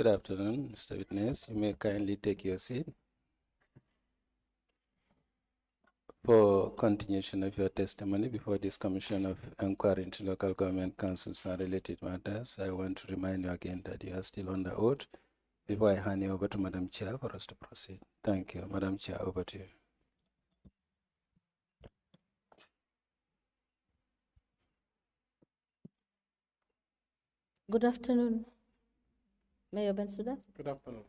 Good afternoon, Mr. Witness. You may kindly take your seat. For continuation of your testimony before this Commission of Enquiry into Local Government Councils and related matters, I want to remind you again that you are still on the oath before I hand you over to Madam Chair for us to proceed. Thank you. Madam Chair, over to you. Good afternoon, Mayor Bensouda. Good afternoon.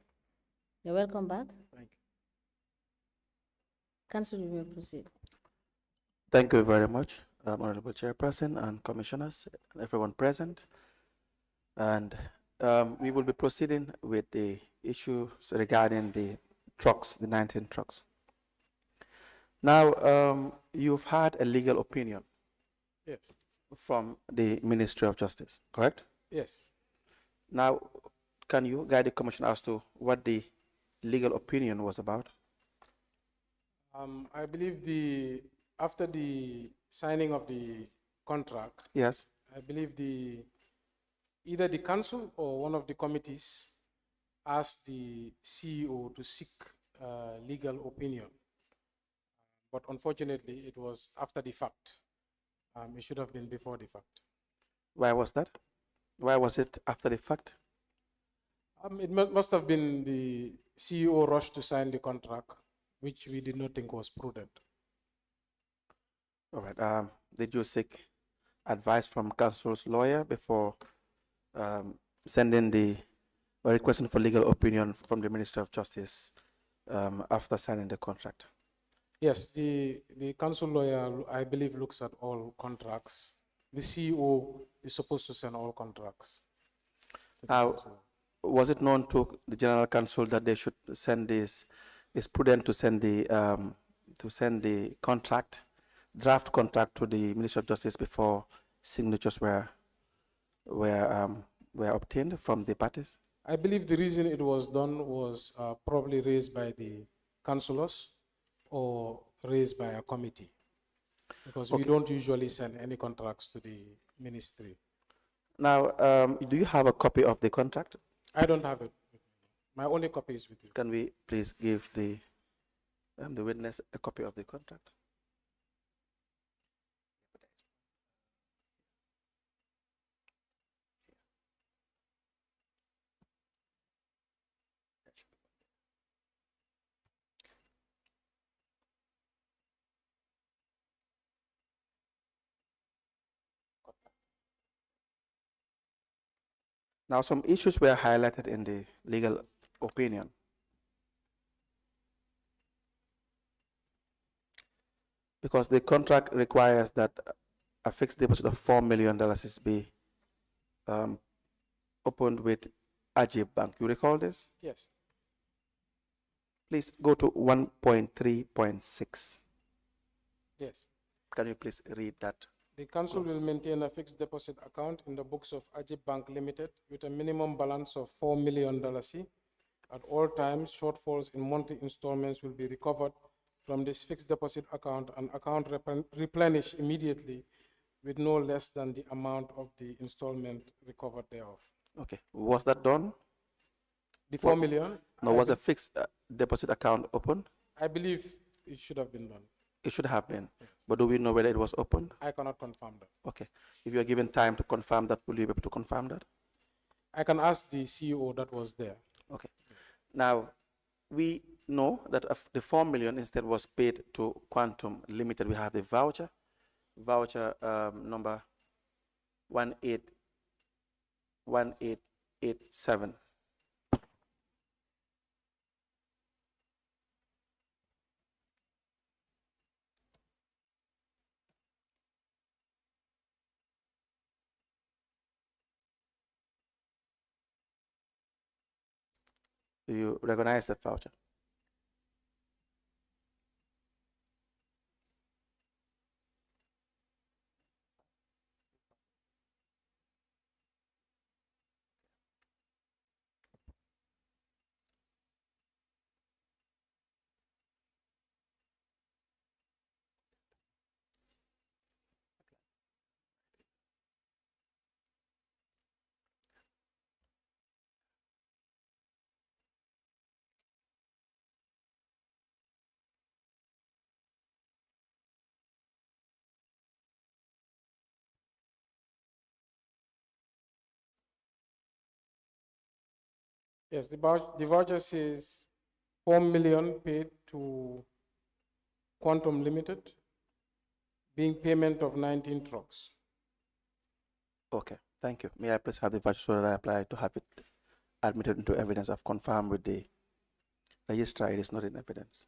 You're welcome back. Thank you. Council, you may proceed. Thank you very much, Honorable Chairperson and Commissioners, and everyone present. And we will be proceeding with the issues regarding the trucks, the 19 trucks. Now, you've had a legal opinion Yes. from the Ministry of Justice, correct? Yes. Now, can you guide the Commission as to what the legal opinion was about? I believe after the signing of the contract, Yes. I believe either the council or one of the committees asked the CEO to seek legal opinion. But unfortunately, it was after the fact. It should have been before the fact. Why was that? Why was it after the fact? It must have been the CEO rushed to sign the contract, which we did not think was prudent. All right. Did you seek advice from council's lawyer before sending or requesting for legal opinion from the Minister of Justice after signing the contract? Yes, the council lawyer, I believe, looks at all contracts. The CEO is supposed to send all contracts. Now, was it known to the General Counsel that they should send this? It's prudent to send the draft contract to the Ministry of Justice before signatures were obtained from the parties? I believe the reason it was done was probably raised by the councillors or raised by a committee, because we don't usually send any contracts to the ministry. Now, do you have a copy of the contract? I don't have it. My only copy is with you. Can we please give the witness a copy of the contract? Now, some issues were highlighted in the legal opinion. Because the contract requires that a fixed deposit of $4 million is be opened with Ajib Bank. You recall this? Yes. Please go to 1.3.6. Yes. Can you please read that? The council will maintain a fixed deposit account in the books of Ajib Bank Limited with a minimum balance of $4 million. At all times, shortfalls in monthly installments will be recovered from this fixed deposit account and account replenished immediately with no less than the amount of the installment recovered thereof. Okay. Was that done? The 4 million? No, was a fixed deposit account open? I believe it should have been done. It should have been. Yes. But do we know whether it was open? I cannot confirm that. Okay. If you are given time to confirm that, will you be able to confirm that? I can ask the CEO that was there. Okay. Now, we know that the 4 million instead was paid to Quantum Limited. We have the voucher number 1887. Do you recognize that voucher? Yes, the voucher says 4 million paid to Quantum Limited, being payment of 19 trucks. Okay, thank you. May I please have the voucher so that I apply to have it admitted into evidence? I've confirmed with the registrar it is not in evidence.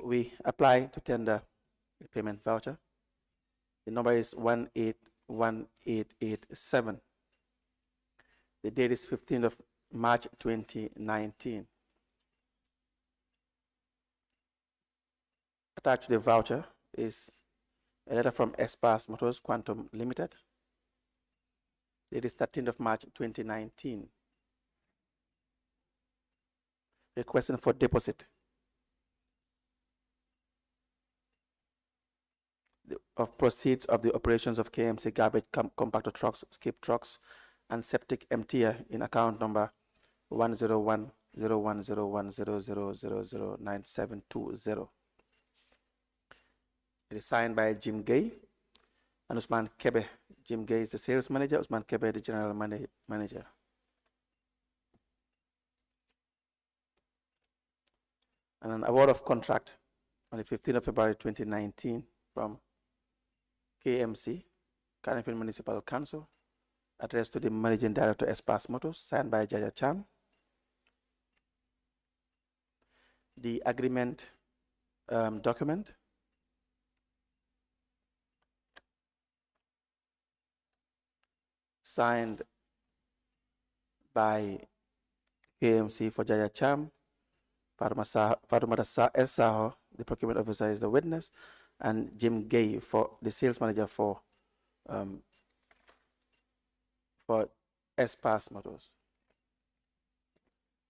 We apply to tender the payment voucher. The number is 181887. The date is 15th of March 2019. Attached to the voucher is a letter from Espas Motors Quantum Limited. It is 13th of March 2019. Requesting for deposit of proceeds of the operations of KMC garbage compactor trucks, skip trucks, and septic emptier in account number 101010100009720. It is signed by Jim Gay and Usman Kebe. Jim Gay is the sales manager, Usman Kebe the general manager. And an award of contract on the 15th of February 2019 from KMC, Carnifing Municipal Council, addressed to the Managing Director, Espas Motors, signed by Jaja Cham. The agreement document signed by KMC for Jaja Cham, Fatumata S. Saho, the procurement officer, is the witness, and Jim Gay for the sales manager for Espas Motors,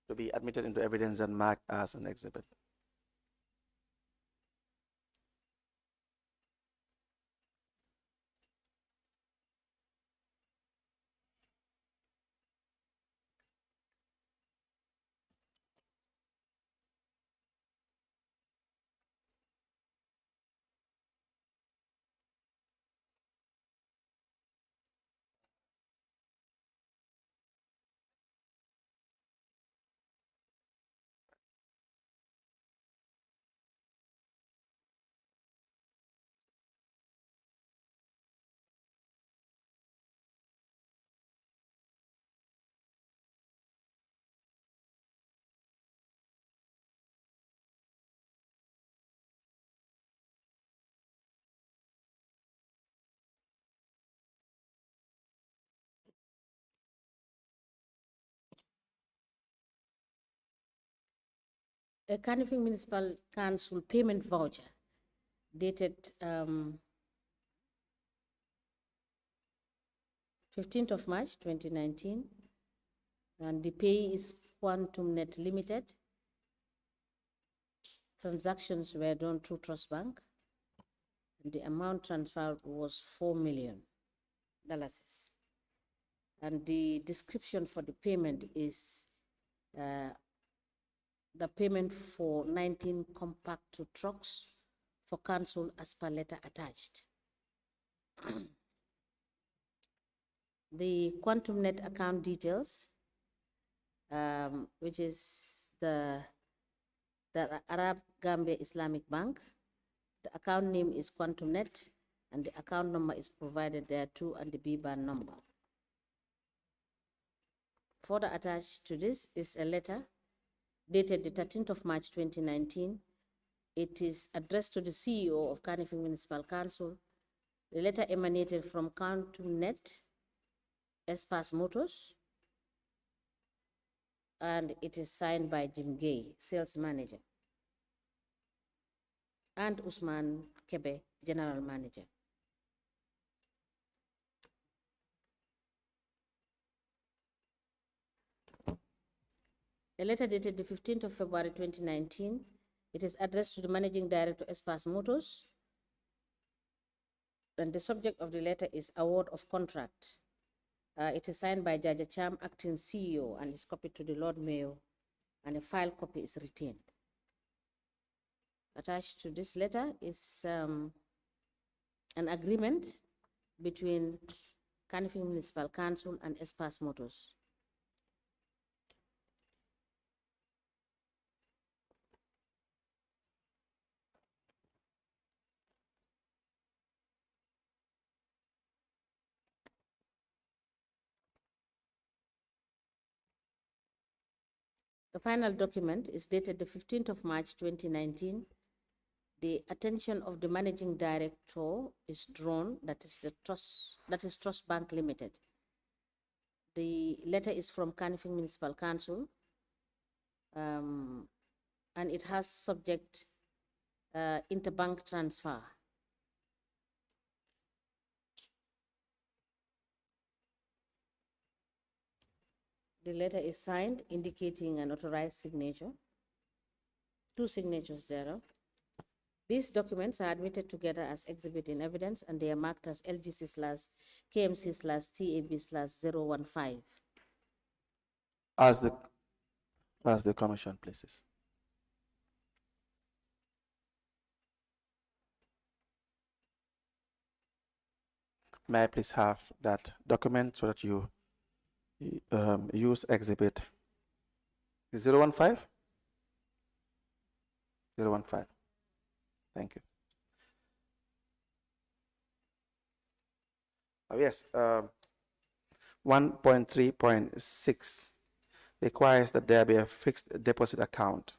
to be admitted into evidence and marked as an exhibit. A Carnifing Municipal Council payment voucher dated 15th of March 2019, and the pay is Quantum Net Limited. Transactions were done through Trust Bank, and the amount transferred was $4 million. And the description for the payment is the payment for 19 compact trucks for council as per letter attached. The Quantum Net account details, which is the Arab Gambia Islamic Bank. The account name is Quantum Net, and the account number is provided there too, and the BBAN number. Further attached to this is a letter dated the 13th of March 2019. It is addressed to the CEO of Carnifing Municipal Council. The letter emanated from Quantum Net, Espas Motors, and it is signed by Jim Gay, sales manager, and Usman Kebe, general manager. A letter dated the 15th of February 2019. It is addressed to the managing director, Espas Motors, and the subject of the letter is award of contract. It is signed by Jaja Cham, acting CEO, and is copied to the Lord Mayor, and a file copy is retained. Attached to this letter is an agreement between Kanifing Municipal Council and Espas Motors. The final document is dated the 15th of March 2019. The attention of the managing director is drawn, that is Trust Bank Limited. The letter is from Kanifing Municipal Council, and it has subject interbank transfer. The letter is signed indicating an authorized signature, 2 signatures thereof. These documents are admitted together as exhibit in evidence, and they are marked as LGC/KMC/TAB/015. As the commission places. May I please have that document so that you use exhibit 015? 015. Thank you. Yes, 1.3.6 requires that there be a fixed deposit account.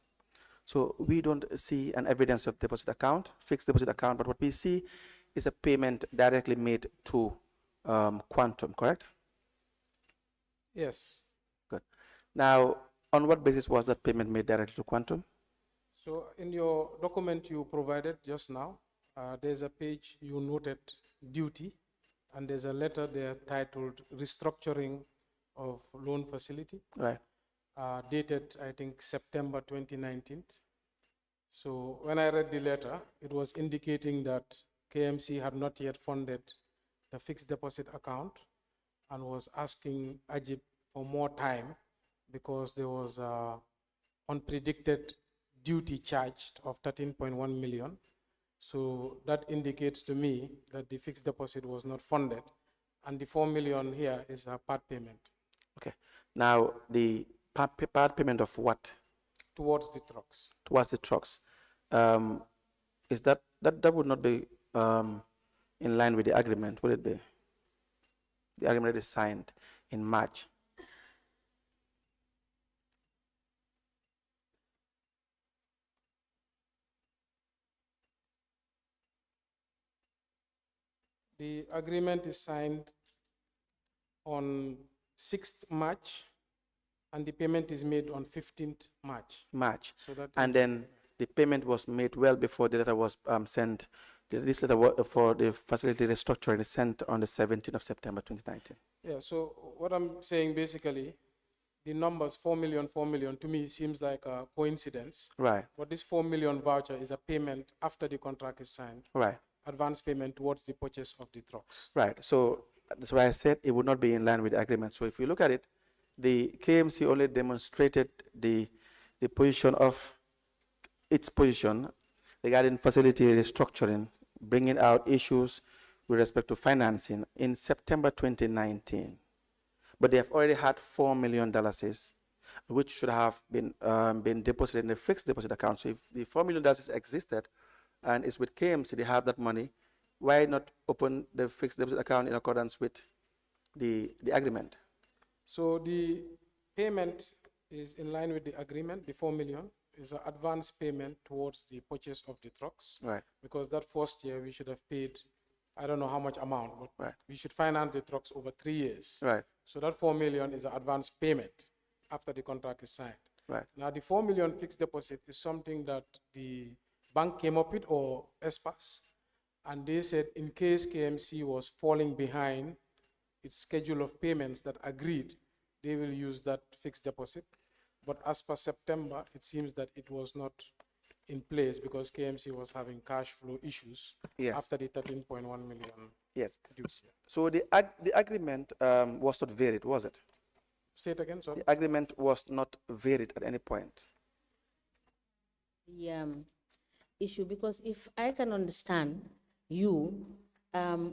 So we don't see an evidence of deposit account, fixed deposit account, but what we see is a payment directly made to Quantum, correct? Yes. Good. Now, on what basis was that payment made directly to Quantum? So in your document you provided just now, there's a page you noted duty, and there's a letter there titled restructuring of loan facility, Right. dated, I think, September 2019. So when I read the letter, it was indicating that KMC had not yet funded the fixed deposit account and was asking Ajib for more time because there was unpredicted duty charged of 13.1 million. So that indicates to me that the fixed deposit was not funded, and the 4 million here is a part payment. Okay. Now, the part payment of what? Towards the trucks. Towards the trucks. Is that would not be in line with the agreement, would it be? The agreement is signed in March. The agreement is signed on 6th March, and the payment is made on 15th March. March. So that And then the payment was made well before the letter was sent. This letter for the facility restructuring is sent on the 17th of September 2019. Yeah, so what I'm saying basically, the numbers 4 million, to me seems like a coincidence. Right. But this 4 million voucher is a payment after the contract is signed. Right. Advance payment towards the purchase of the trucks. Right. So that's why I said it would not be in line with the agreement. So if you look at it, the KMC only demonstrated the position of its position regarding facility restructuring, bringing out issues with respect to financing in September 2019. But they have already had $4 million, which should have been deposited in a fixed deposit account. So if the $4 million existed and is with KMC, they have that money, why not open the fixed deposit account in accordance with the agreement? So the payment is in line with the agreement. The 4 million is an advance payment towards the purchase of the trucks. Right. Because that first year we should have paid, I don't know how much amount, but Right. we should finance the trucks over 3 years. Right. So that 4 million is an advance payment after the contract is signed. Right. Now the 4 million fixed deposit is something that the bank came up with, or Espas, and they said in case KMC was falling behind its schedule of payments that agreed, they will use that fixed deposit. But as per September, it seems that it was not in place because KMC was having cash flow issues. Yes. After the 13.1 million. Yes. Dues. So the agreement was not varied, was it? Say it again, sorry. The agreement was not varied at any point. issue, because if I can understand you,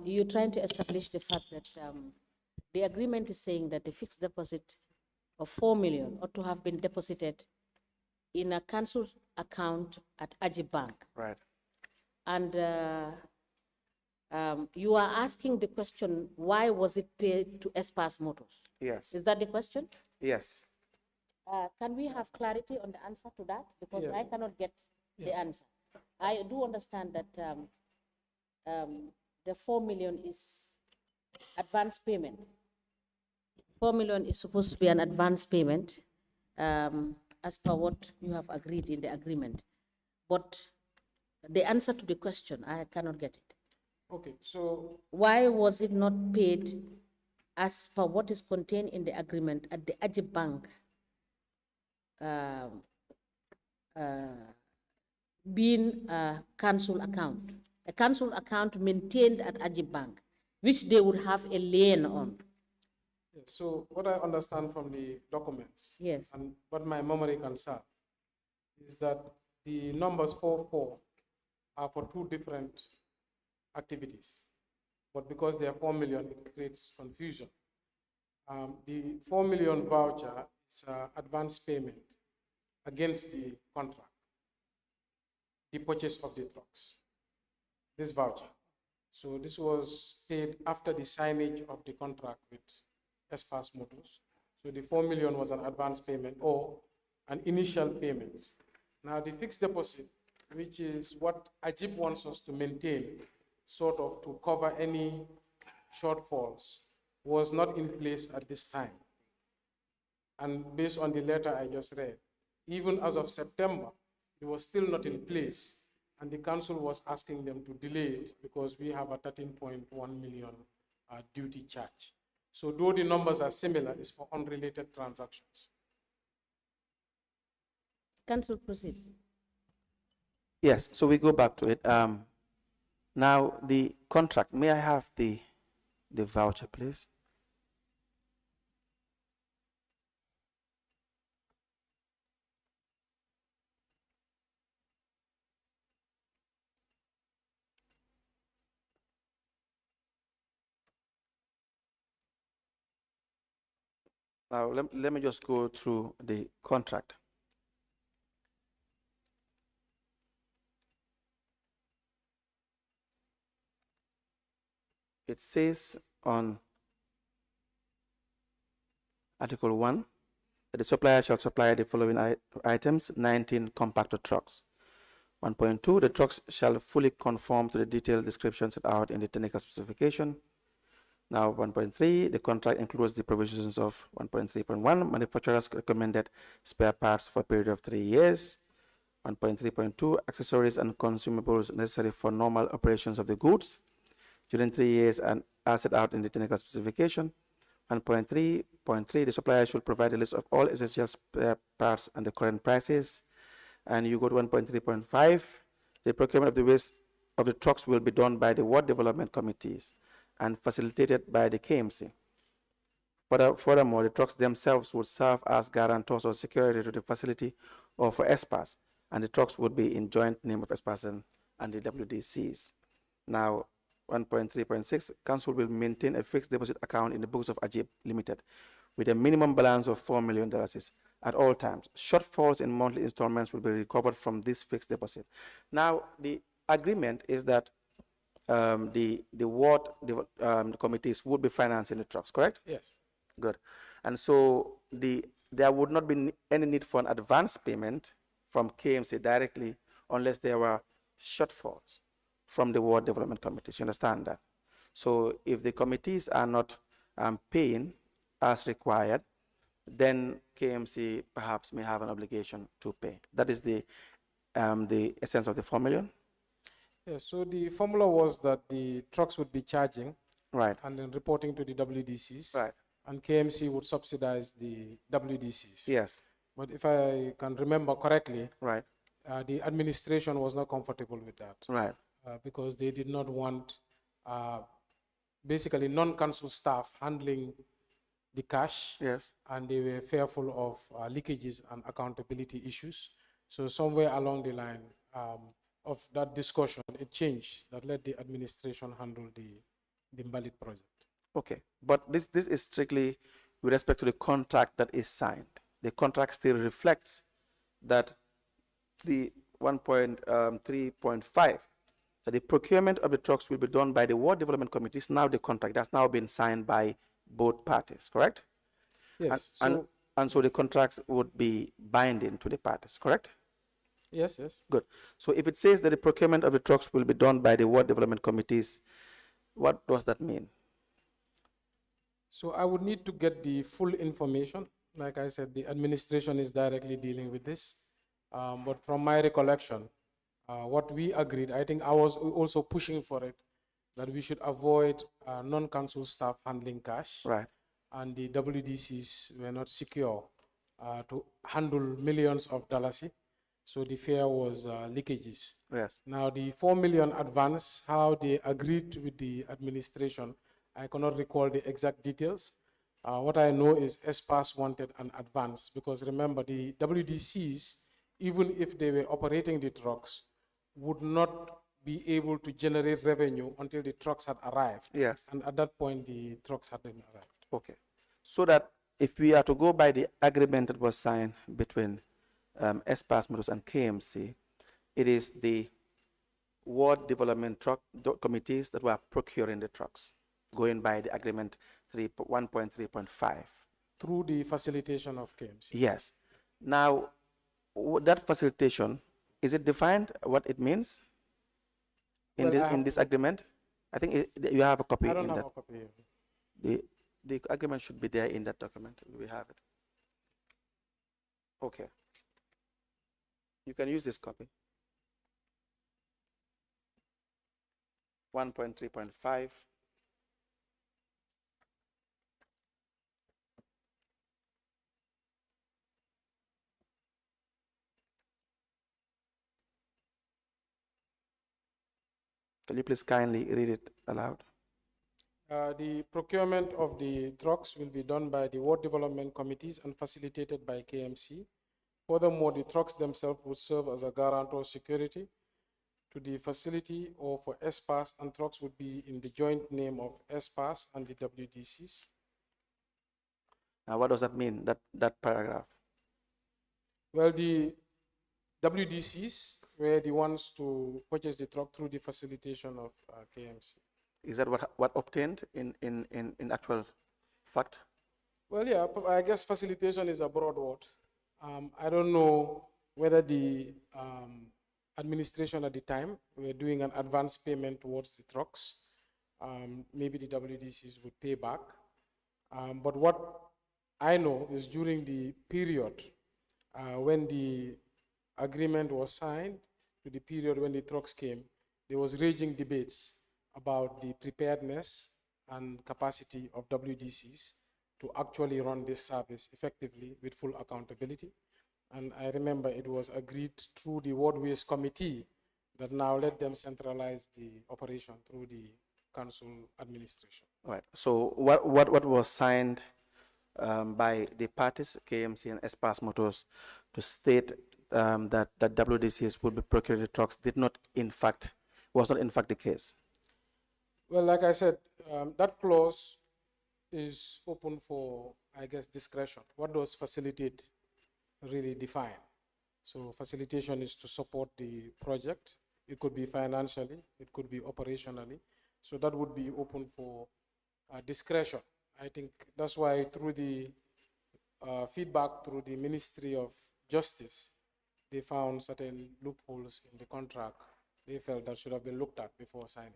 you're trying to establish the fact that the agreement is saying that the fixed deposit of 4 million ought to have been deposited in a council account at Ajib Bank. Right. And you are asking the question, why was it paid to Espas Motors? Yes. Is that the question? Yes. Can we have clarity on the answer to that? Because Yes. I cannot get the answer. I do understand that the 4 million is advance payment. 4 million is supposed to be an advance payment as per what you have agreed in the agreement. But the answer to the question, I cannot get it. Okay, so Why was it not paid as per what is contained in the agreement at the Ajib Bank being a council account maintained at Ajib Bank, which they would have a lien on? yes, so what I understand from the documents Yes. and what my memory can serve is that the numbers 4 are for two different activities, but because they are 4 million, it creates confusion. The 4 million voucher is advance payment against the contract, the purchase of the trucks, this voucher. So this was paid after the signage of the contract with Espas Motors. So the 4 million was an advance payment or an initial payment. Now the fixed deposit, which is what Ajib wants us to maintain, sort of to cover any shortfalls, was not in place at this time. And based on the letter I just read, even as of September, it was still not in place. And the council was asking them to delay it because we have a 13.1 million duty charge. So though the numbers are similar, it's for unrelated transactions. Council, proceed. Yes. So we go back to it. Now the contract. May I have the voucher, please? Now let me just go through the contract. It says on Article 1 that the supplier shall supply the following items: 19 compactor trucks. 1.2, the trucks shall fully conform to the detailed description set out in the technical specification. Now 1.3, the contract includes the provisions of 1.3.1, manufacturers recommended spare parts for a period of 3 years. 1.3.2, accessories and consumables necessary for normal operations of the goods during 3 years and as set out in the technical specification. 1.3.3, the supplier should provide a list of all essential spare parts and the current prices. And you go to 1.3.5, the procurement of the waste of the trucks will be done by the ward development committees and facilitated by the KMC. Furthermore, the trucks themselves would serve as guarantors of security to the facility or for Espas, and the trucks would be in joint name of Espas and the WDCs. Now, 1.3.6, Council will maintain a fixed deposit account in the books of Ajib Limited with a minimum balance of $4 million at all times. Shortfalls in monthly installments will be recovered from this fixed deposit. There the agreement is that the ward committees would be financing the trucks, correct? Yes. Good. And so there would not be any need for an advance payment from KMC directly unless there were shortfalls from the ward development committees. You understand that? So if the committees are not paying as required, then KMC perhaps may have an obligation to pay. That is the essence of the 4 million. Yes, so the formula was that the trucks would be charging, right, and then reporting to the WDCs, right, and KMC would subsidize the WDCs. Yes. But if I can remember correctly, right, the administration was not comfortable with that, right, because they did not want basically non-council staff handling the cash, yes, and they were fearful of leakages and accountability issues. So somewhere along the line, of that discussion, it changed that let the administration handle the Mbalit project. Okay, but this is strictly with respect to the contract that is signed. The contract still reflects that the 1.3.5, that the procurement of the trucks will be done by the Ward Development Committee. Is now the contract that's now been signed by both parties, correct? Yes. And so the contracts would be binding to the parties, correct? Yes. Good. So if it says that the procurement of the trucks will be done by the Ward Development Committees, what does that mean? So I would need to get the full information. Like I said, the administration is directly dealing with this. But from my recollection, what we agreed, I think I was also pushing for it, that we should avoid non-council staff handling cash. Right. And the WDCs were not secure to handle millions of dollars. So the fear was leakages. Yes. Now the 4 million advance, how they agreed with the administration, I cannot recall the exact details. What I know is SPAS wanted an advance because remember the WDCs, even if they were operating the trucks, would not be able to generate revenue until the trucks had arrived. Yes. And at that point, the trucks hadn't arrived. Okay. So that if we are to go by the agreement that was signed between SPAS Motors and KMC, it is the Ward Development Truck Committees that were procuring the trucks, going by the agreement 1.3.5. Through the facilitation of KMC. Yes. Now, that facilitation, is it defined what it means in, Well, in this agreement? I think you have a copy. I don't in have that. a copy here. The agreement should be there in that document. We have it. Okay. You can use this copy. 1.3.5. Can you please kindly read it aloud? The procurement of the trucks will be done by the Ward Development Committees and facilitated by KMC. Furthermore, the trucks themselves will serve as a guarantor security to the facility or for SPAS, and trucks would be in the joint name of SPAS and the WDCs. Now, what does that mean, that paragraph? Well, the WDCs were the ones to purchase the truck through the facilitation of KMC. Is that what obtained in actual fact? Well, yeah, I guess facilitation is a broad word. I don't know whether the administration at the time were doing an advance payment towards the trucks. Maybe the WDCs would pay back. But what I know is during the period when the agreement was signed to the period when the trucks came, there was raging debates about the preparedness and capacity of WDCs to actually run this service effectively with full accountability. And I remember it was agreed through the Waterways Committee that now let them centralize the operation through the council administration. Right. So what was signed by the parties, KMC and SPAS Motors, to state that WDCs would be procuring the trucks was not in fact the case? Well, like I said, that clause is open for, I guess, discretion. What does facilitate really define? So facilitation is to support the project. It could be financially, it could be operationally. So that would be open for discretion. I think that's why through the feedback through the Ministry of Justice, they found certain loopholes in the contract they felt that should have been looked at before signing.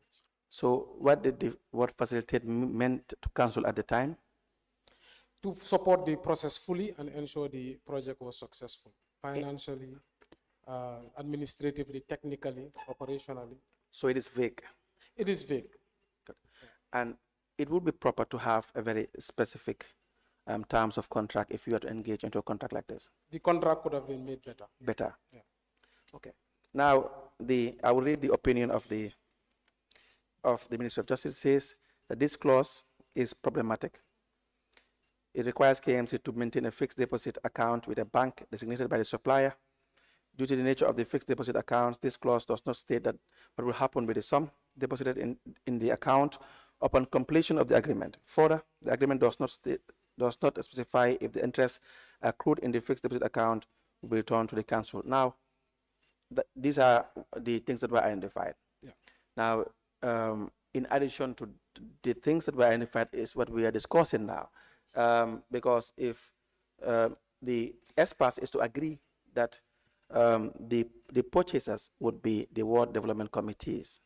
So what facilitate meant to council at the time? To support the process fully and ensure the project was successful, financially, administratively, technically, operationally. So it is vague. It is vague. Good. And it would be proper to have a very specific terms of contract if you are to engage into a contract like this. The contract could have been made better. Better. Yeah. Okay. Now I will read the opinion of the Ministry of Justice. Says that this clause is problematic. It requires KMC to maintain a fixed deposit account with a bank designated by the supplier, due to the nature of the fixed deposit accounts, this clause does not state that what will happen with the sum deposited in the account upon completion of the agreement. Further, the agreement does not specify if the interest accrued in the fixed deposit account will be returned to the council. Now, these are the things that were identified. Yeah. Now, in addition to the things that were identified is what we are discussing now. Because if the SPAS is to agree that the purchasers would be the ward development committees,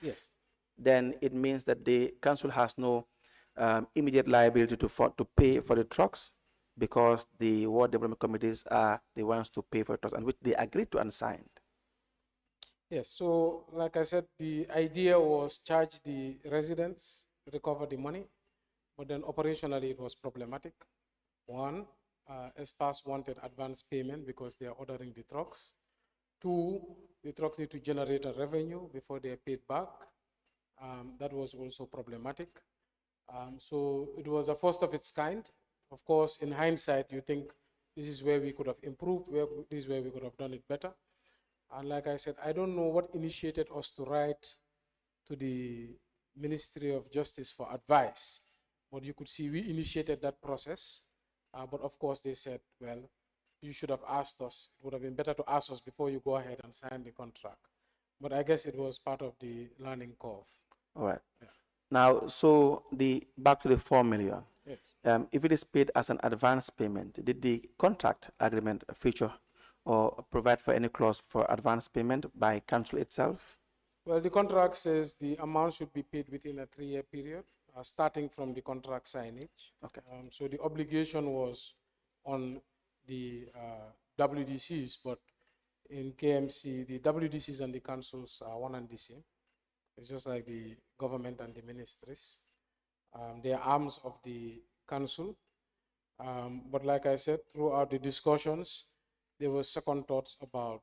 Yes. then it means that the council has no immediate liability to pay for the trucks, because the ward development committees are the ones to pay for the trucks, and which they agreed to and signed. Yes, so like I said, the idea was charge the residents, recover the money, but then operationally it was problematic. One, SPAS wanted advance payment because they are ordering the trucks. Two, the trucks need to generate a revenue before they are paid back. That was also problematic. So it was a first of its kind. Of course, in hindsight, you think this is where we could have improved, this is where we could have done it better. And like I said, I don't know what initiated us to write to the Ministry of Justice for advice, but you could see we initiated that process. But of course, they said, well, you should have asked us. It would have been better to ask us before you go ahead and sign the contract. But I guess it was part of the learning curve. All right. Yeah. Now, so back to the 4 million. Yes. If it is paid as an advance payment, did the contract agreement feature or provide for any clause for advance payment by council itself? Well, the contract says the amount should be paid within a 3-year period, starting from the contract signage. Okay. So the obligation was on the WDCs, but in KMC, the WDCs and the councils are one and the same. It's just like the government and the ministries. They are arms of the council. But like I said, throughout the discussions, there were second thoughts about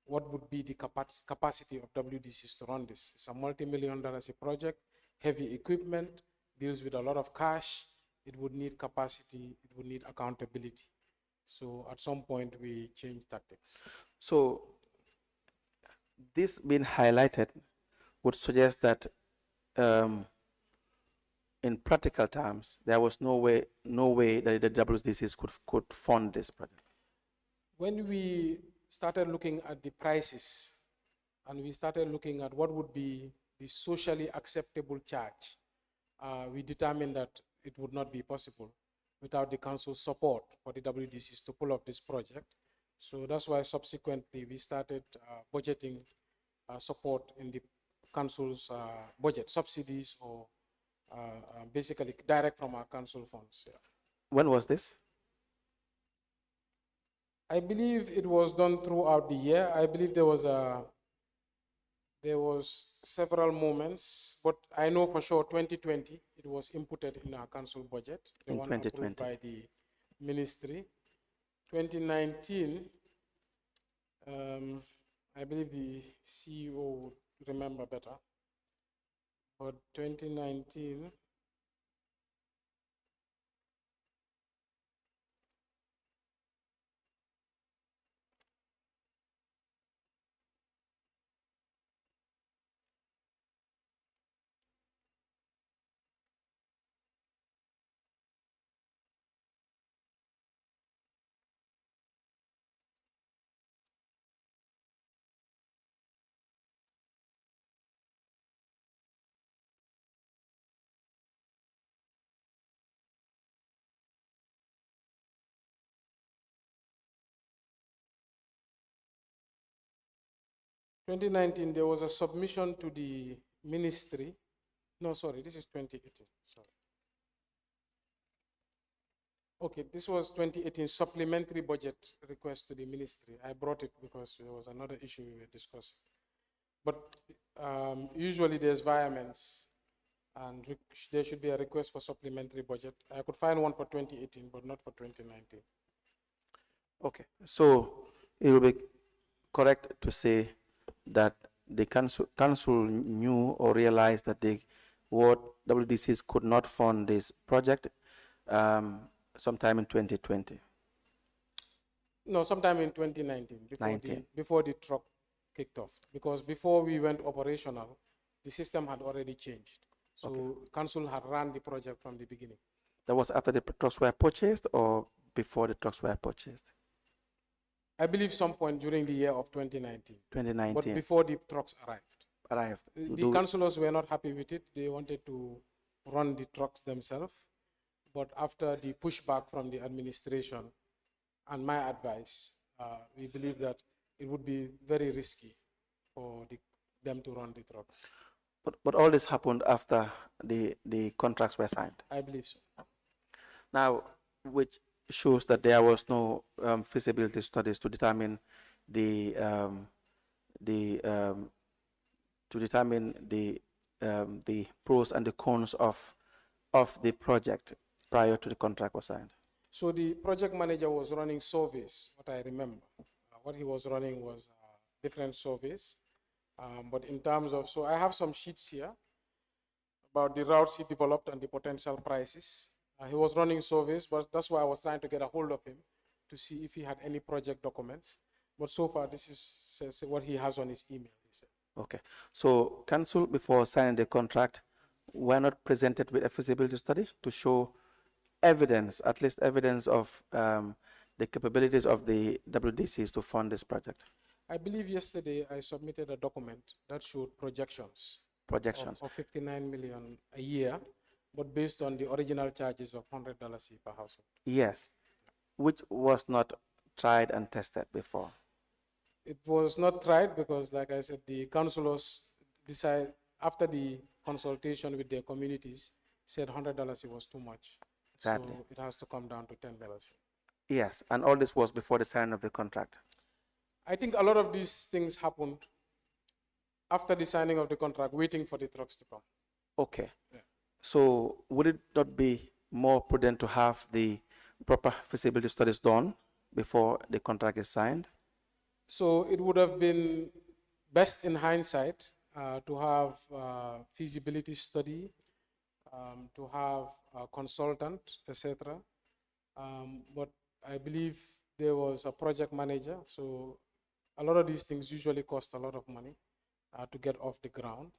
what would be the capacity of WDCs to run this. It's a multi-million-dollar project, heavy equipment, deals with a lot of cash. It would need capacity, it would need accountability. So at some point we changed tactics. So this being highlighted would suggest that in practical terms, there was no way that the WDCs could fund this project. When we started looking at the prices and we started looking at what would be the socially acceptable charge, we determined that it would not be possible without the council's support for the WDCs to pull off this project. So that's why subsequently we started budgeting support in the council's budget, subsidies or basically direct from our council funds. Yeah. When was this? I believe it was done throughout the year. I believe there was several moments, but I know for sure 2020 it was inputted in our council budget, the In one 2020. approved by the ministry. 2019, I believe the CEO would remember better, but 2019. In 2019, there was a submission to the ministry. No, sorry, this is 2018. Sorry. Okay, this was 2018 supplementary budget request to the ministry. I brought it because there was another issue we were discussing. But usually there's violence and there should be a request for supplementary budget. I could find one for 2018, but not for 2019. Okay, so it will be correct to say that the council knew or realized that the ward WDCs could not fund this project sometime in 2020. No, sometime in 2019, before the truck kicked off. Because before we went operational, the system had already changed. So council had run the project from the beginning. That was after the trucks were purchased or before the trucks were purchased? I believe some point during the year of 2019. 2019. But before the trucks arrived. The Do- councillors were not happy with it. They wanted to run the trucks themselves. But after the pushback from the administration and my advice, we believe that it would be very risky for them to run the trucks. But all this happened after the contracts were signed. I believe so. Now, which shows that there was no feasibility studies to determine the pros and the cons of the project prior to the contract was signed. So the project manager was running surveys, what I remember. What he was running was different surveys. But in terms of, so I have some sheets here about the routes he developed and the potential prices. He was running surveys, but that's why I was trying to get a hold of him to see if he had any project documents. But so far, this is what he has on his email, he said. Okay. So council, before signing the contract, were not presented with a feasibility study to show evidence, at least evidence of the capabilities of the WDCs to fund this project? I believe yesterday I submitted a document that showed projections. Of 59 million a year, but based on the original charges of $100 per household. Yes, which was not tried and tested before. It was not tried because, like I said, the councillors decided after the consultation with their communities, said $100 was too much. Exactly. So it has to come down to $10. Yes, and all this was before the signing of the contract. I think a lot of these things happened after the signing of the contract, waiting for the trucks to come. Okay. Yeah. So would it not be more prudent to have the proper feasibility studies done before the contract is signed? So it would have been best in hindsight to have feasibility study, to have a consultant, etc. But I believe there was a project manager, so a lot of these things usually cost a lot of money to get off the ground.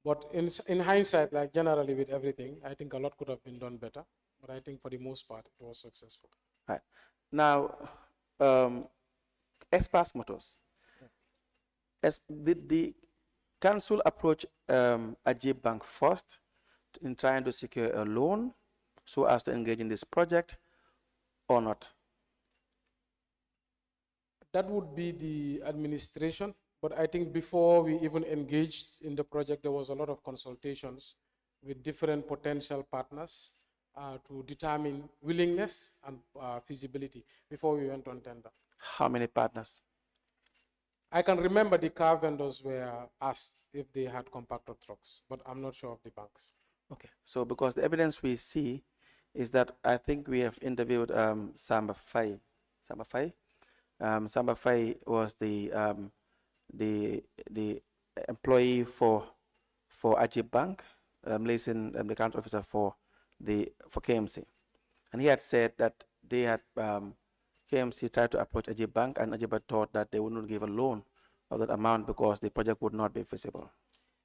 But in hindsight, like generally with everything, I think a lot could have been done better. But I think for the most part, it was successful. Right. Now, Espas Motors. Did the council approach Ajib Bank first in trying to secure a loan so as to engage in this project or not? That would be the administration. But I think before we even engaged in the project, there was a lot of consultations with different potential partners to determine willingness and feasibility before we went on tender. How many partners? I can remember the car vendors were asked if they had compactor trucks, but I'm not sure of the banks. Okay, so because the evidence we see is that I think we have interviewed Samba Faye. Samba Faye was the employee for Ajib Bank, liaison the account officer for KMC, and he had said that they had KMC tried to approach Ajib Bank, and Ajib had thought that they would not give a loan of that amount because the project would not be feasible.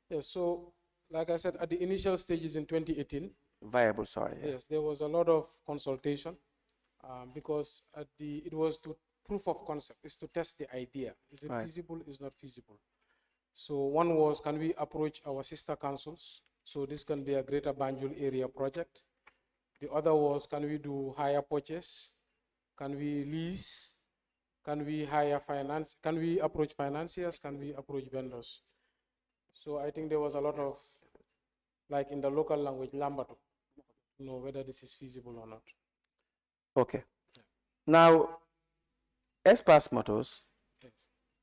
Yes, so like I said, at the initial stages in 2018, viable, sorry. Yes, there was a lot of consultation because it was to proof of concept, is to test the idea. Is it feasible? Is not feasible? So one was, can we approach our sister councils? So this can be a Greater Banjul area project. The other was, can we do hire purchase? Can we lease? Can we hire finance? Can we approach financiers? Can we approach vendors? So I think there was a lot of, like in the local language, lambato, to know whether this is feasible or not. Okay. Now, Espas Motors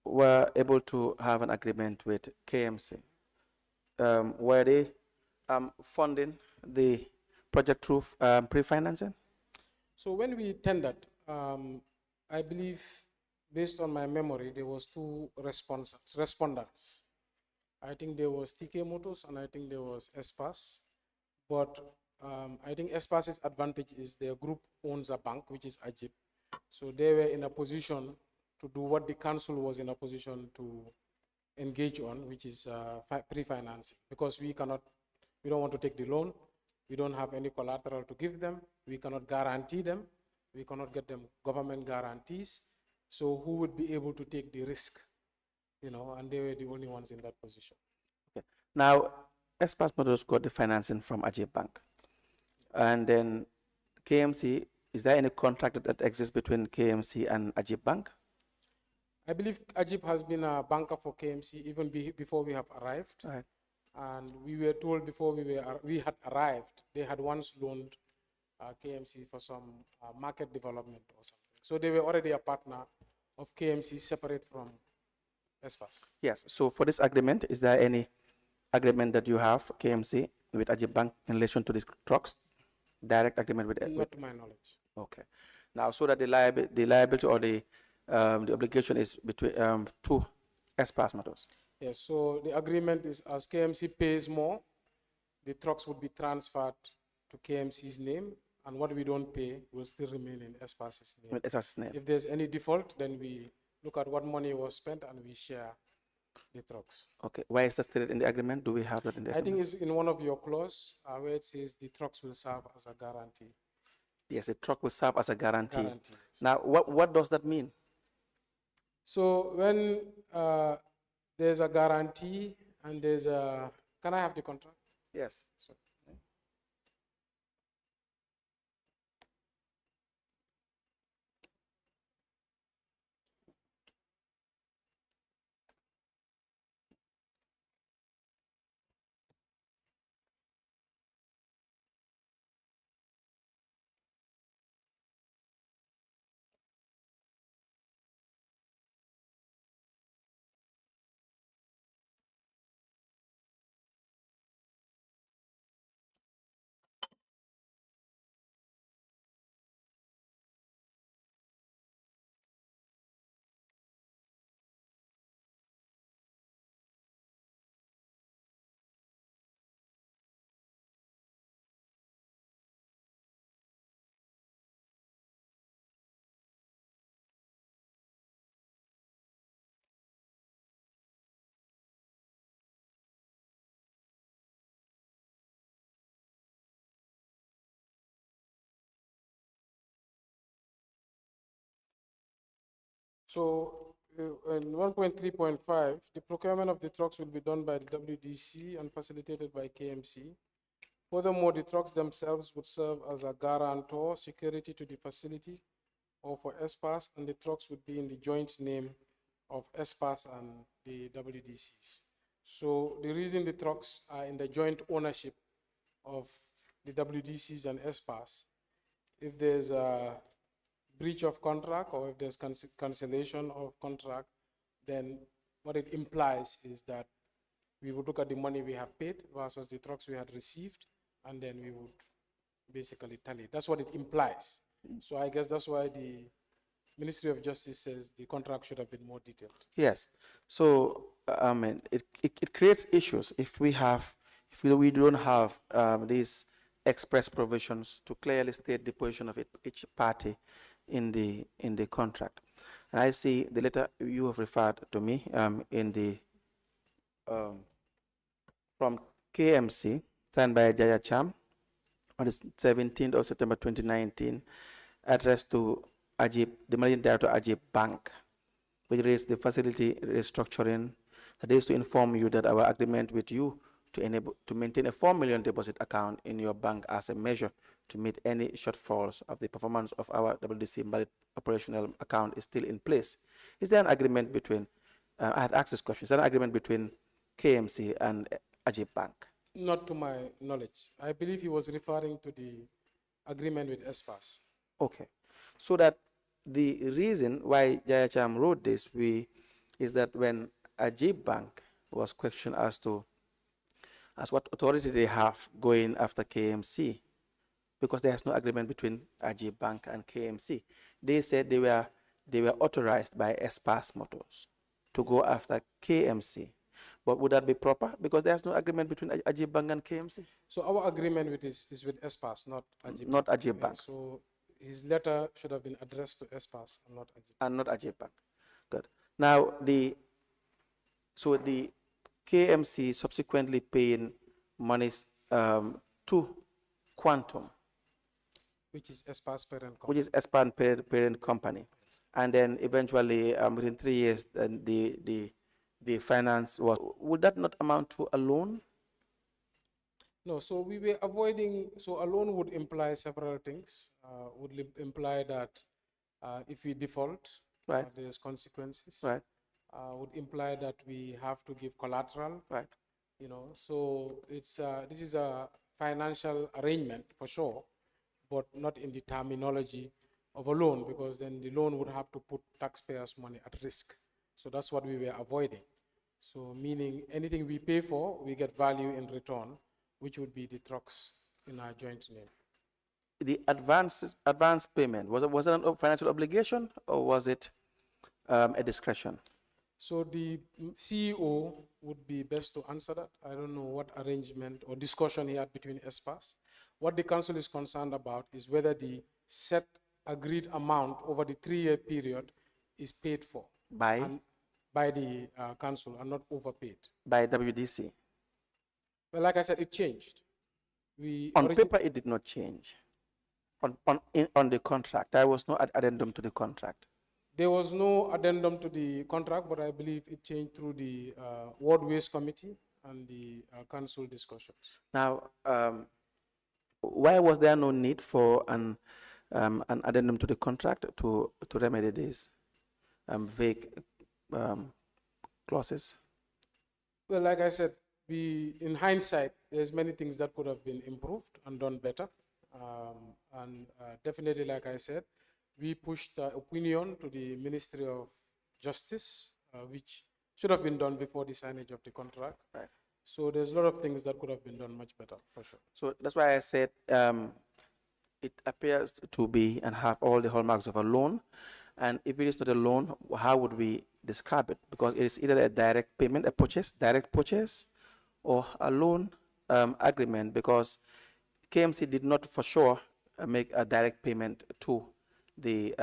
were able to have an agreement with KMC. Were they funding the project through pre-financing? So when we tendered, I believe, based on my memory, there was two respondents. I think there was TK Motors and I think there was Espas. But I think Espas's advantage is their group owns a bank, which is Ajib. So they were in a position to do what the council was in a position to engage on, which is pre-financing, because we don't want to take the loan. We don't have any collateral to give them. We cannot guarantee them. We cannot get them government guarantees. So who would be able to take the risk? And they were the only ones in that position. Okay. Now, Espas Motors got the financing from Ajib Bank. And then KMC, is there any contract that exists between KMC and Ajib Bank? I believe Ajib has been a banker for KMC even before we have arrived. Right. And we were told before we had arrived, they had once loaned KMC for some market development or something. So they were already a partner of KMC separate from Espas. Yes. So for this agreement, is there any agreement that you have, KMC, with Ajib Bank in relation to the trucks? Direct agreement with? Not to my knowledge. Okay. Now, so that the liability or the obligation is between two Espas Motors. Yes, so the agreement is as KMC pays more, the trucks would be transferred to KMC's name, and what we don't pay will still remain in Espas's name. With Espas's name. If there's any default, then we look at what money was spent and we share the trucks. Okay. Why is that stated in the agreement? Do we have that in the I agreement? think it's in one of your clause where it says the trucks will serve as a guarantee. Yes, the truck will serve as a guarantee. Guarantee. Now, what does that mean? So when there's a guarantee and there's a, can I have the contract? Yes. So, So in 1.3.5, the procurement of the trucks will be done by the WDC and facilitated by KMC. Furthermore, the trucks themselves would serve as a guarantor, security to the facility or for Espas, and the trucks would be in the joint name of Espas and the WDCs. So the reason the trucks are in the joint ownership of the WDCs and Espas, if there's a breach of contract or if there's cancellation of contract, then what it implies is that we would look at the money we have paid versus the trucks we had received, and then we would basically tally. That's what it implies. So I guess that's why the Ministry of Justice says the contract should have been more detailed. Yes. So I mean, it creates issues if we don't have these express provisions to clearly state the position of each party in the contract. And I see the letter you have referred to me in the from KMC signed by Jaya Cham on the 17th of September 2019, addressed to Ajib, the managing director Ajib Bank, which raised the facility restructuring. That is to inform you that our agreement with you to maintain a 4 million deposit account in your bank as a measure to meet any shortfalls of the performance of our WDC valid operational account is still in place. Is there an agreement between, I had asked this question, is there an agreement between KMC and Ajib Bank? Not to my knowledge. I believe he was referring to the agreement with Espas. Okay. So that the reason why Jaya Cham wrote this is that when Ajib Bank was questioned as what authority they have going after KMC, because there is no agreement between Ajib Bank and KMC. They said they were authorized by Espas Motors to go after KMC. But would that be proper? Because there's no agreement between Ajib Bank and KMC? So our agreement is with Espas, not Ajib. Not Ajib Bank. So his letter should have been addressed to ESPAS and not AGIP. And not Ajay Bank. Good. Now, so the KMC subsequently paying monies to Quantum, Which is ESPAS parent which company. is Espan parent company. And then eventually, within 3 years, then the finance was, would that not amount to a loan? No, so we were avoiding, so a loan would imply several things. Imply that if we default, Right. there's consequences. Right. Would imply that we have to give collateral. Right. You know, so it's this is a financial arrangement for sure, but not in the terminology of a loan, because then the loan would have to put taxpayers' money at risk. So that's what we were avoiding. So meaning anything we pay for, we get value in return, which would be the trucks in our joint name. The advance payment, was it a financial obligation or was it a discretion? So the CEO would be best to answer that. I don't know what arrangement or discussion he had between ESPAS. What the council is concerned about is whether the set agreed amount over the 3-year period is paid for By the council and not overpaid. by WDC. Well, like I said, it changed. On paper, it did not change. On the contract, there was no addendum to the contract. There was no addendum to the contract, but I believe it changed through the Ward Waste Committee and the council discussions. Now, why was there no need for an addendum to the contract to remedy these vague clauses? Well, like I said, in hindsight, there's many things that could have been improved and done better. Definitely, like I said, we pushed opinion to the Ministry of Justice, which should have been done before the signage of the contract. Right. So there's a lot of things that could have been done much better, for sure. So that's why I said it appears to be and have all the hallmarks of a loan. And if it is not a loan, how would we describe it? Because it is either a direct payment, direct purchase, or a loan agreement, because KMC did not for sure make a direct payment to the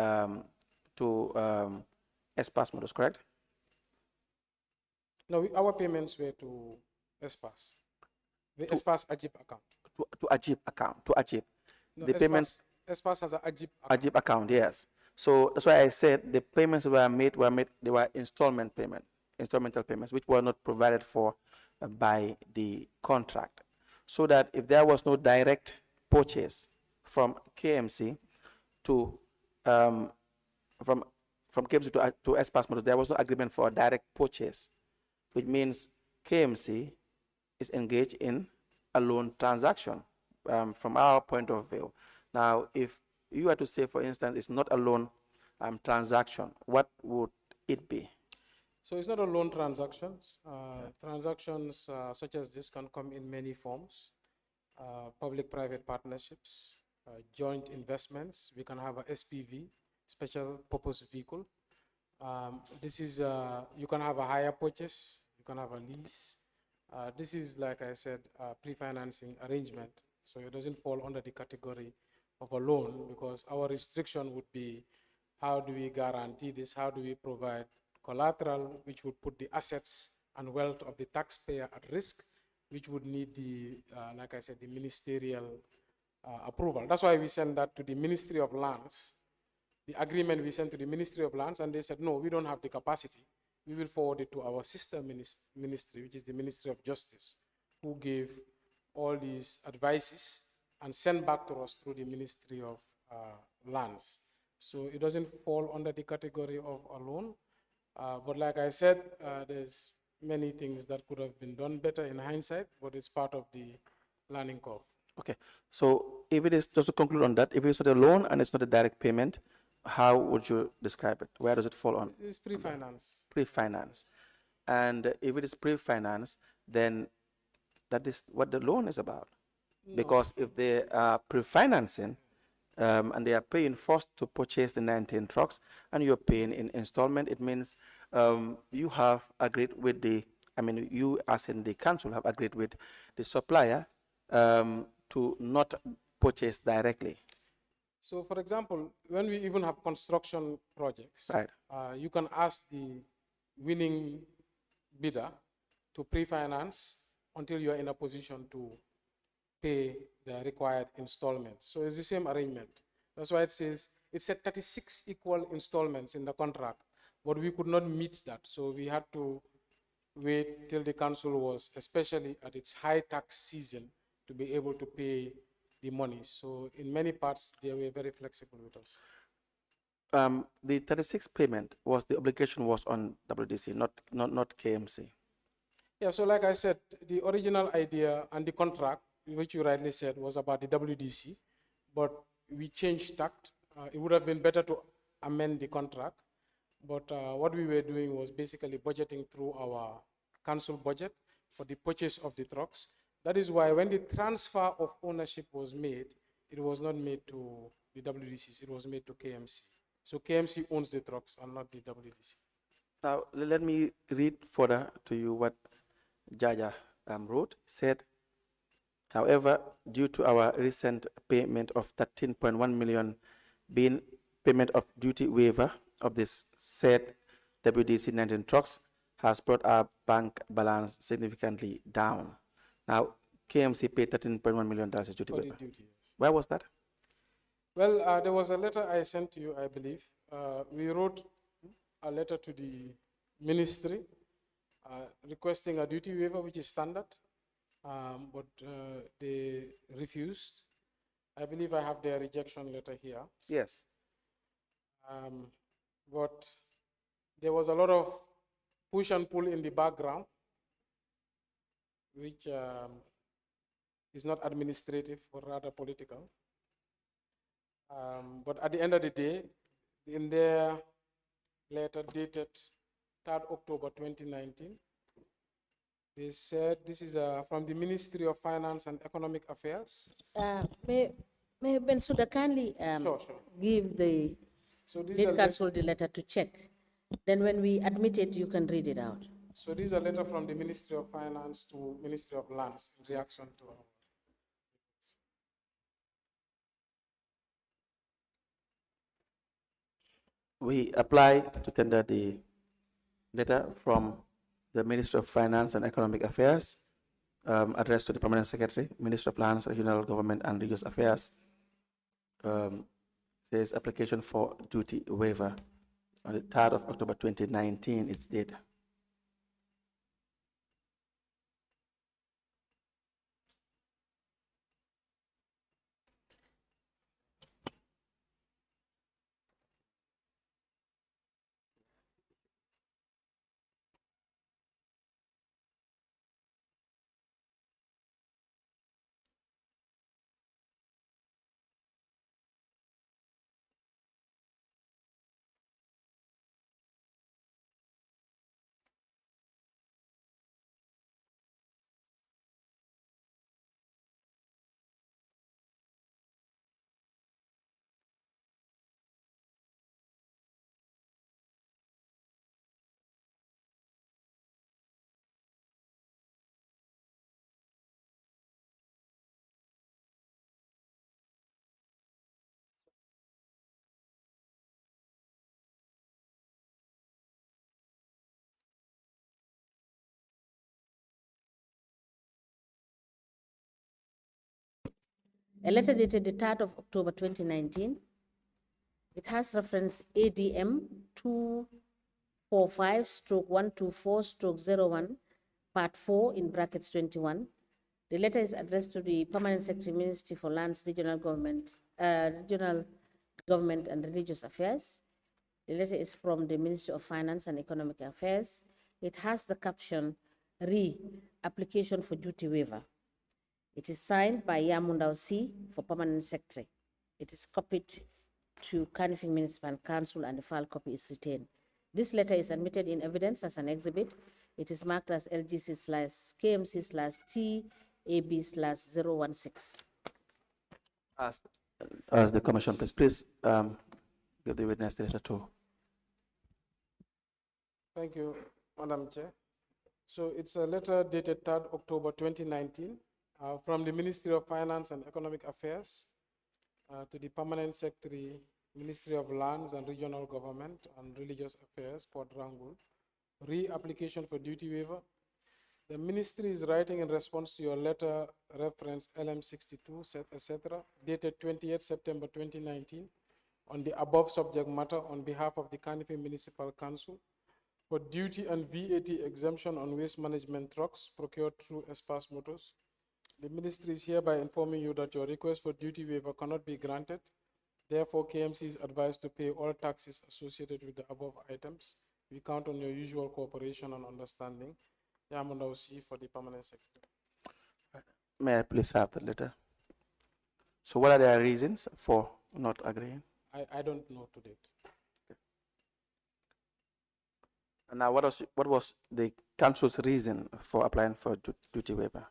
ESPAS models, correct? No, our payments were to ESPAS, the ESPAS AGIP account. To AGIP account, to AGIP. No, The payments, ESPAS has an AGIP account. AGIP account, yes. So that's why I said the payments were made, they were instrumental payments, which were not provided for by the contract. So that if there was no direct purchase from KMC to from KMC to ESPAS models, there was no agreement for a direct purchase, which means KMC is engaged in a loan transaction from our point of view. Now, if you were to say, for instance, it's not a loan transaction, what would it be? So it's not a loan transactions. Transactions such as this can come in many forms. Public-private partnerships, joint investments. We can have a SPV, special purpose vehicle. This is, you can have a hire purchase, you can have a lease. This is, like I said, a pre-financing arrangement. So it doesn't fall under the category of a loan, because our restriction would be, how do we guarantee this? How do we provide collateral which would put the assets and wealth of the taxpayer at risk, which would need the, like I said, the ministerial approval. That's why we sent that to the Ministry of Lands. The agreement we sent to the Ministry of Lands, and they said, no, we don't have the capacity. We will forward it to our sister ministry, which is the Ministry of Justice, who gave all these advices and sent back to us through the Ministry of Lands. So it doesn't fall under the category of a loan. But like I said, there's many things that could have been done better in hindsight, but it's part of the learning curve. Okay, so if it is, just to conclude on that, if it's not a loan and it's not a direct payment, how would you describe it? Where does it fall on? It's pre-finance. Pre-finance. And if it is pre-finance, then that is what the loan is about. No. Because if they are pre-financing and they are paying first to purchase the 19 trucks and you're paying in installment, it means you have agreed with the, you as in the council have agreed with the supplier to not purchase directly. So for example, when we even have construction projects, Right. you can ask the winning bidder to pre-finance until you're in a position to pay the required installments. So it's the same arrangement. That's why it says, it said 36 equal installments in the contract, but we could not meet that. So we had to wait till the council was, especially at its high tax season, to be able to pay the money. So in many parts, they were very flexible with us. The 36 payment was, the obligation was on WDC, not KMC. Yeah, so like I said, the original idea and the contract, which you rightly said, was about the WDC, but we changed tact. It would have been better to amend the contract, but what we were doing was basically budgeting through our council budget for the purchase of the trucks. That is why when the transfer of ownership was made, it was not made to the WDCs, it was made to KMC. So KMC owns the trucks and not the WDC. Now, let me read further to you what Jaja wrote. Said, however, due to our recent payment of 13.1 million being payment of duty waiver of this said WDC 19 trucks has brought our bank balance significantly down. Now, KMC paid $13.1 million duty For the waiver. duty, yes. Why was that? Well, there was a letter I sent to you, I believe. We wrote a letter to the ministry requesting a duty waiver, which is standard, but they refused. I believe I have their rejection letter here. Yes. But there was a lot of push and pull in the background, which is not administrative, but rather political. But at the end of the day, in their letter dated 3rd October 2019, they said this is from the Ministry of Finance and Economic Affairs. May Bensouda kindly Sure. give the So this is lead a council the letter to check. Then when we admit it, you can read it out. So this is a letter from the Ministry of Finance to Ministry of Lands in reaction to our. We apply to tender the letter from the Ministry of Finance and Economic Affairs, addressed to the Permanent Secretary, Minister of Lands, Regional Government and Religious Affairs. Says application for duty waiver on the 3rd of October 2019 is the date. A letter dated the 3rd of October 2019. It has reference ADM 245/124/01, part 4 in brackets 21. The letter is addressed to the Permanent Secretary, Ministry for Lands, Regional Government and Religious Affairs. The letter is from the Ministry of Finance and Economic Affairs. It has the caption, application for duty waiver. It is signed by Yamundao C for Permanent Secretary. It is copied to Kanifing Municipal Council and the file copy is retained. This letter is admitted in evidence as an exhibit. It is marked as LGC/KMC/TAB/016. As the commission, please give the witness the letter too. Thank you, Madam Chair. So it's a letter dated 3rd October 2019 from the Ministry of Finance and Economic Affairs to the Permanent Secretary, Ministry of Lands and Regional Government and Religious Affairs, Quadrangle, re-application for duty waiver. The ministry is writing in response to your letter reference LM62, etc., dated 28 September 2019, on the above subject matter on behalf of the Carnegie Municipal Council for duty and VAT exemption on waste management trucks procured through Espas Motors. The ministry is hereby informing you that your request for duty waiver cannot be granted. Therefore, KMC is advised to pay all taxes associated with the above items. We count on your usual cooperation and understanding. Yamundo C for the Permanent Secretary. May I please have the letter? So what are their reasons for not agreeing? I don't know to date. And now what was the council's reason for applying for duty waiver?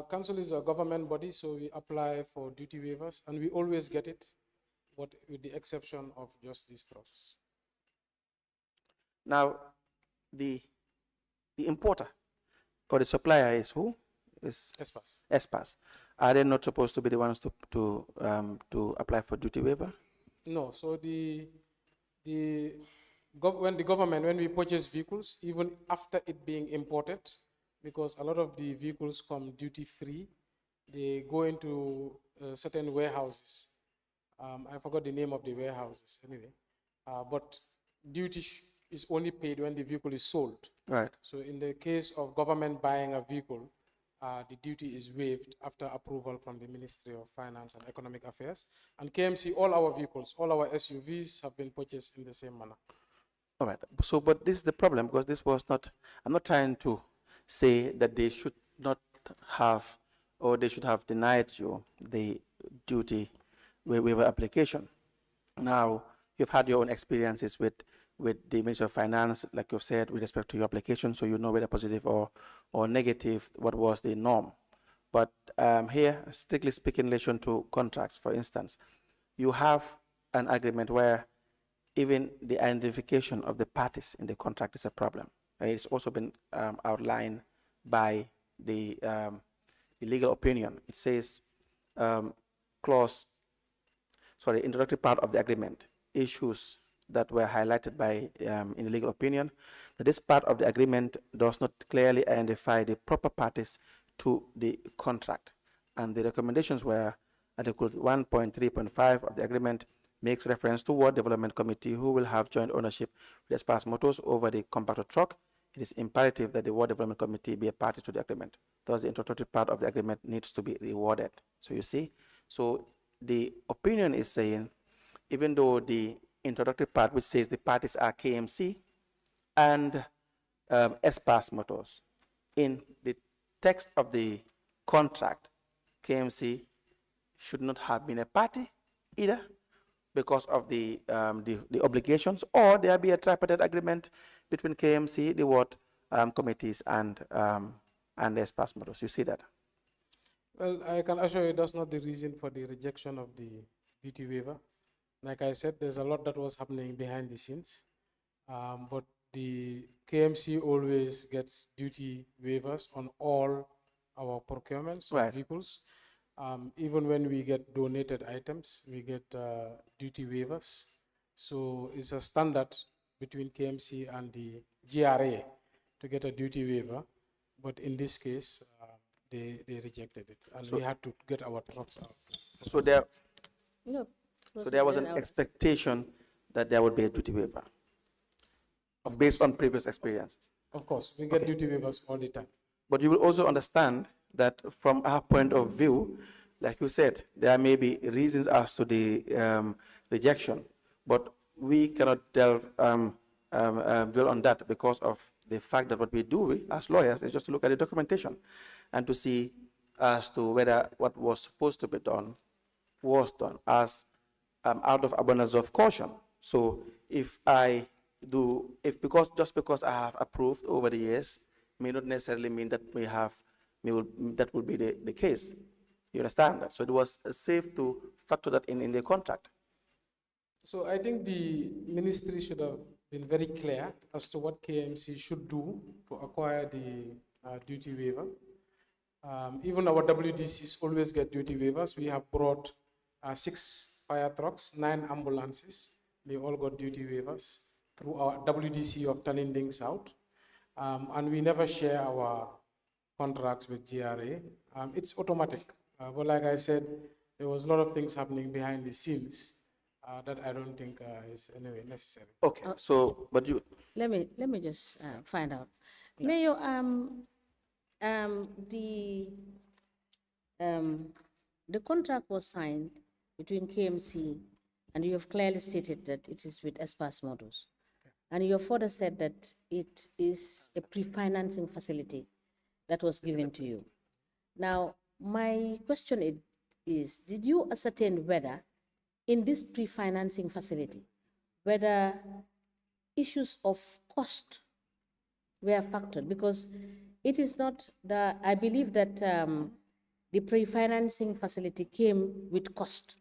Council is a government body, so we apply for duty waivers and we always get it, but with the exception of just these trucks. Now, the importer or the supplier is who? Is Espas. Espas. Are they not supposed to be the ones to apply for duty waiver? No, so when we purchase vehicles, even after it being imported, because a lot of the vehicles come duty free, they go into certain warehouses. I forgot the name of the warehouses anyway, but duty is only paid when the vehicle is sold. Right. So in the case of government buying a vehicle, the duty is waived after approval from the Ministry of Finance and Economic Affairs. And KMC, all our vehicles, all our SUVs have been purchased in the same manner. All right. So, but this is the problem because this was not, I'm not trying to say that they should not have or they should have denied you the duty waiver application. Now, you've had your own experiences with the Ministry of Finance, like you've said, with respect to your application, so you know whether positive or negative, what was the norm. But here, strictly speaking, in relation to contracts, for instance, you have an agreement where even the identification of the parties in the contract is a problem. It's also been outlined by the legal opinion. It says introductory part of the agreement, issues that were highlighted by in the legal opinion, that this part of the agreement does not clearly identify the proper parties to the contract. And the recommendations were Article 1.3.5 of the agreement makes reference to Ward Development Committee who will have joint ownership with Espas Motors over the compactor truck. It is imperative that the Ward Development Committee be a party to the agreement. Thus, the introductory part of the agreement needs to be rewarded. So you see, so the opinion is saying, even though the introductory part which says the parties are KMC and Espas Motors, in the text of the contract, KMC should not have been a party either because of the obligations, or there be a tripartite agreement between KMC, the ward committees, and the Espas Motors. You see that? Well, I can assure you that's not the reason for the rejection of the duty waiver. Like I said, there's a lot that was happening behind the scenes, but the KMC always gets duty waivers on all our procurements of vehicles. Even when we get donated items, we get duty waivers. So it's a standard between KMC and the GRA to get a duty waiver. But in this case, they rejected it. And we had to get our trucks out. So there, No. so there was an expectation that there would be a duty waiver based on previous experiences. Of course, we get duty waivers all the time. But you will also understand that from our point of view, like you said, there may be reasons as to the rejection, but we cannot dwell on that because of the fact that what we do as lawyers is just to look at the documentation and to see as to whether what was supposed to be done was done as out of abundance of caution. So if just because I have approved over the years may not necessarily mean that that will be the case. You understand that? So it was safe to factor that in the contract. So I think the ministry should have been very clear as to what KMC should do to acquire the duty waiver. Even our WDCs always get duty waivers. We have brought 6 fire trucks, 9 ambulances. They all got duty waivers through our WDC of Talinding South. And we never share our contracts with GRA. It's automatic. But like I said, there was a lot of things happening behind the scenes that I don't think is anyway necessary. Okay, so, but you, Let me just find out. Mayor, the contract was signed between KMC, and you have clearly stated that it is with Espas Models. And you have further said that it is a pre-financing facility that was given to you. Now, my question is, did you ascertain whether in this pre-financing facility, whether issues of cost were factored? Because it is not the, I believe that the pre-financing facility came with cost,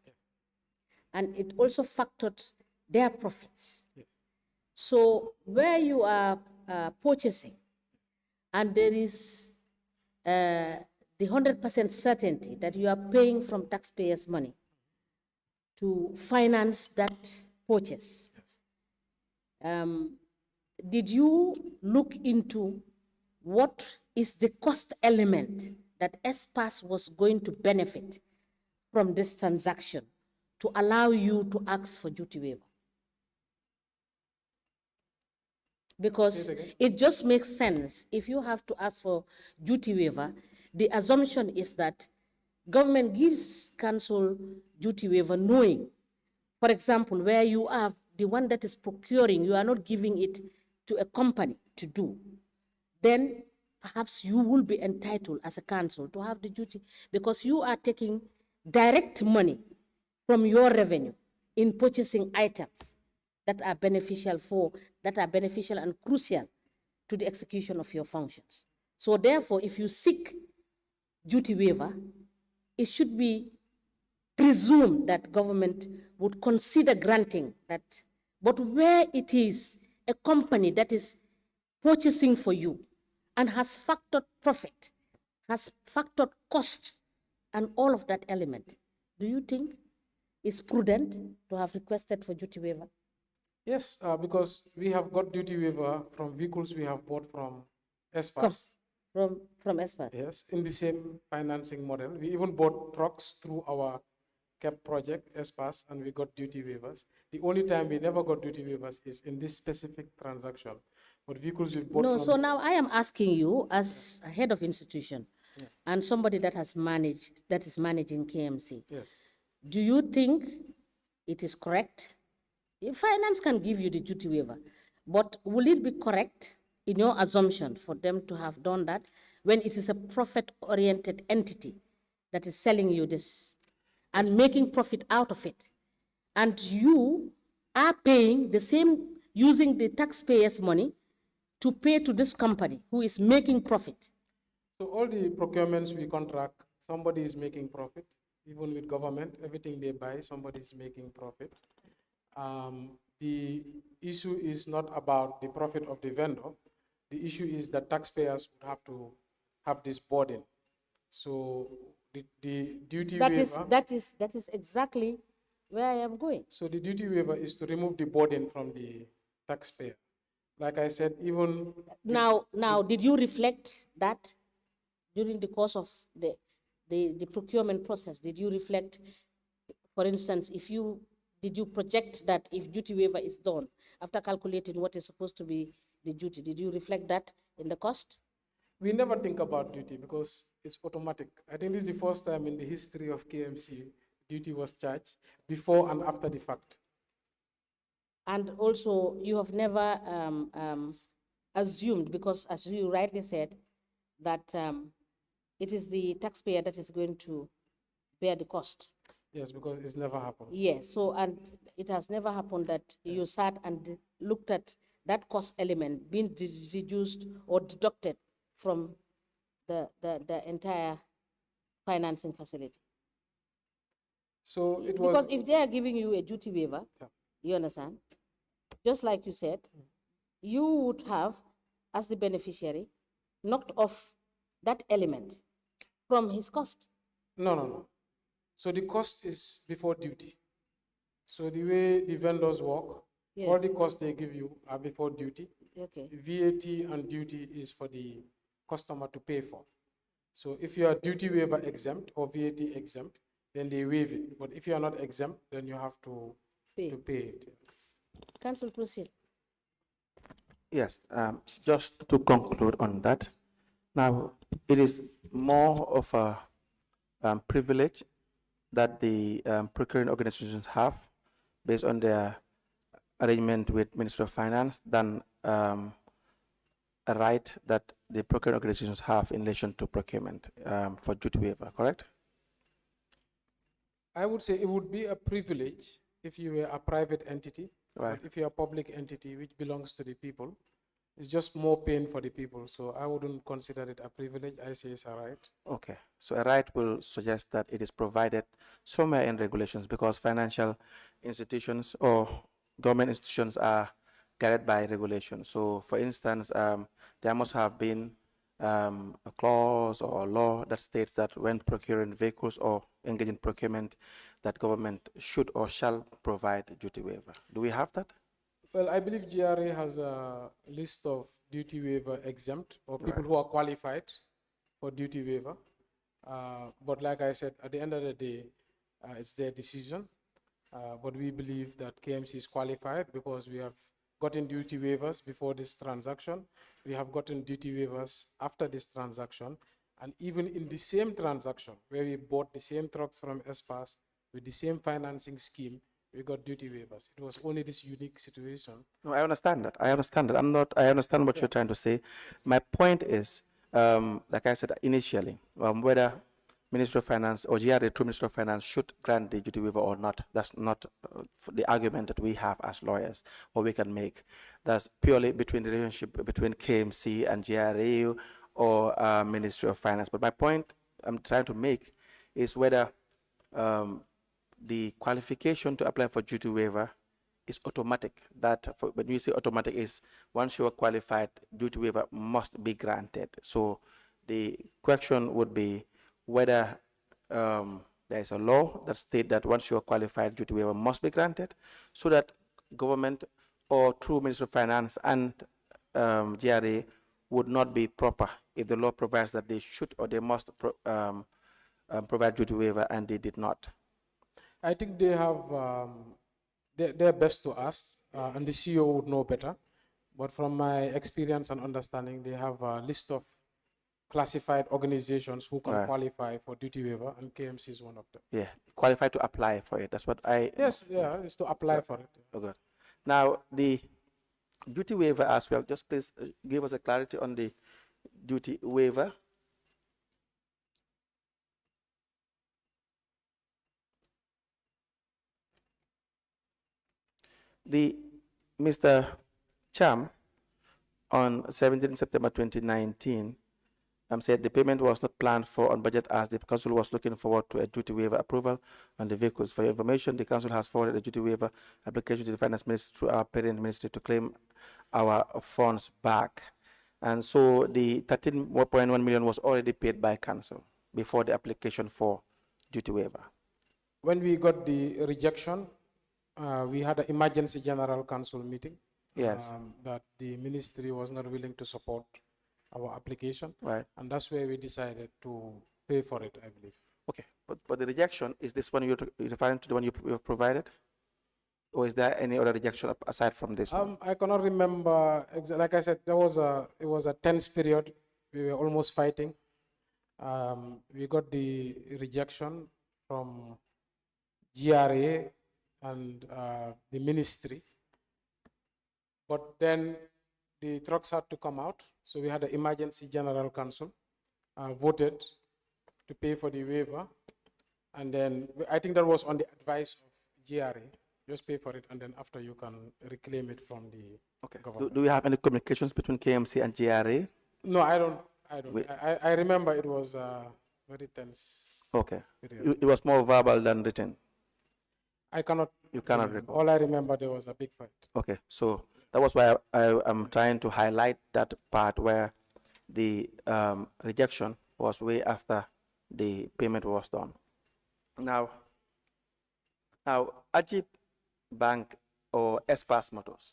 and it also factored their profits. So where you are purchasing, and there is the 100% certainty that you are paying from taxpayers' money to finance that purchase, did you look into what is the cost element that Espas was going to benefit from this transaction to allow you to ask for duty waiver? Because it just makes sense. If you have to ask for duty waiver, the assumption is that government gives council duty waiver knowing, for example, where you are the one that is procuring, you are not giving it to a company to do, then perhaps you will be entitled as a council to have the duty, because you are taking direct money from your revenue in purchasing items that are beneficial and crucial to the execution of your functions. So therefore, if you seek duty waiver, it should be presumed that government would consider granting that. But where it is a company that is purchasing for you and has factored profit, has factored cost, and all of that element, do you think it's prudent to have requested for duty waiver? Yes, because we have got duty waiver from vehicles we have bought from Espas. From Espas? Yes, in the same financing model. We even bought trucks through our CAP project, Espas, and we got duty waivers. The only time we never got duty waivers is in this specific transaction. But vehicles we've bought No, so now I am asking you as a head of institution and somebody that has managed, that is managing KMC. Yes. Do you think it is correct? Finance can give you the duty waiver, but will it be correct in your assumption for them to have done that when it is a profit-oriented entity that is selling you this and making profit out of it, and you are paying the same, using the taxpayers' money to pay to this company who is making profit? So all the procurements we contract, somebody is making profit. Even with government, everything they buy, somebody is making profit. The issue is not about the profit of the vendor. The issue is that taxpayers would have to have this burden. So the duty waiver. That is exactly where I am going. So the duty waiver is to remove the burden from the taxpayer. Like I said, even now, did you reflect that during the course of the procurement process? Did you reflect, for instance, did you project that if duty waiver is done after calculating what is supposed to be the duty, did you reflect that in the cost? we never think about duty because it's automatic. I think this is the first time in the history of KMC duty was charged before and after the fact. And also, you have never assumed, because as you rightly said, that it is the taxpayer that is going to bear the cost. Yes, because it's never happened. Yes, so, and it has never happened that you sat and looked at that cost element being reduced or deducted from the entire financing facility. So it was. Because if they are giving you a duty waiver, you understand, just like you said, you would have, as the beneficiary, knocked off that element from his cost. No. So the cost is before duty. So the way the vendors work, all Yes. the costs they give you are before duty. Okay. VAT and duty is for the customer to pay for. So if you are duty waiver exempt or VAT exempt, then they waive it. But if you are not exempt, then you have to pay it. Council, proceed. Yes, just to conclude on that, now it is more of a privilege that the procuring organizations have based on their arrangement with Ministry of Finance than a right that the procuring organizations have in relation to procurement for duty waiver, correct? I would say it would be a privilege if you were a private entity, Right. but if you're a public entity which belongs to the people, it's just more pain for the people. So I wouldn't consider it a privilege. I say it's a right. Okay, so a right will suggest that it is provided somewhere in regulations because financial institutions or government institutions are guided by regulation. So, for instance, there must have been a clause or a law that states that when procuring vehicles or engaging in procurement, that government should or shall provide duty waiver. Do we have that? Well, I believe GRA has a list of duty waiver exempt or people who are qualified for duty waiver. But like I said, at the end of the day, it's their decision. But we believe that KMC is qualified because we have gotten duty waivers before this transaction. We have gotten duty waivers after this transaction. And even in the same transaction where we bought the same trucks from Espas with the same financing scheme, we got duty waivers. It was only this unique situation. No, I understand that. I understand that. I understand what you're trying to say. My point is, like I said initially, whether Minister of Finance or GRA through Minister of Finance should grant the duty waiver or not. That's not the argument that we have as lawyers or we can make. That's purely between the relationship between KMC and GRA or Ministry of Finance. But my point I'm trying to make is whether the qualification to apply for duty waiver is automatic. That when you say automatic is once you are qualified, duty waiver must be granted. So the question would be whether there is a law that states that once you are qualified, duty waiver must be granted, so that government or through Ministry of Finance and GRA would not be proper if the law provides that they should or they must provide duty waiver and they did not. I think they have their best to us, and the CEO would know better. But from my experience and understanding, they have a list of classified organizations who can qualify for duty waiver, and KMC is one of them. Yeah, qualified to apply for it. That's what I. Yes, yeah, it's to apply for it. Okay. Now the duty waiver as well. Just please give us a clarity on the duty waiver. The Mr. Cham on 17 September 2019 said the payment was not planned for on budget as the council was looking forward to a duty waiver approval on the vehicles. For your information, the council has forwarded a duty waiver application to the finance ministry through our parent ministry to claim our funds back. And so the 13.1 million was already paid by council before the application for duty waiver. When we got the rejection, we had an emergency general council meeting. Yes. That the ministry was not willing to support our application. Right. And that's where we decided to pay for it, I believe. Okay, but the rejection, is this one you're referring to the one you have provided? Or is there any other rejection aside from this one? I cannot remember. Like I said, it was a tense period. We were almost fighting. We got the rejection from GRA and the ministry. But then the trucks had to come out. So we had an emergency general council, voted to pay for the waiver. And then I think that was on the advice of GRA. Just pay for it, and then after you can reclaim it from the government. Do we have any communications between KMC and GRA? No, I don't. I remember it was very tense. Okay. Period. It was more verbal than written. I cannot. You cannot recall. All I remember, there was a big fight. Okay, so that was why I am trying to highlight that part where the rejection was way after the payment was done. Now, Ajib Bank or Espas Motors.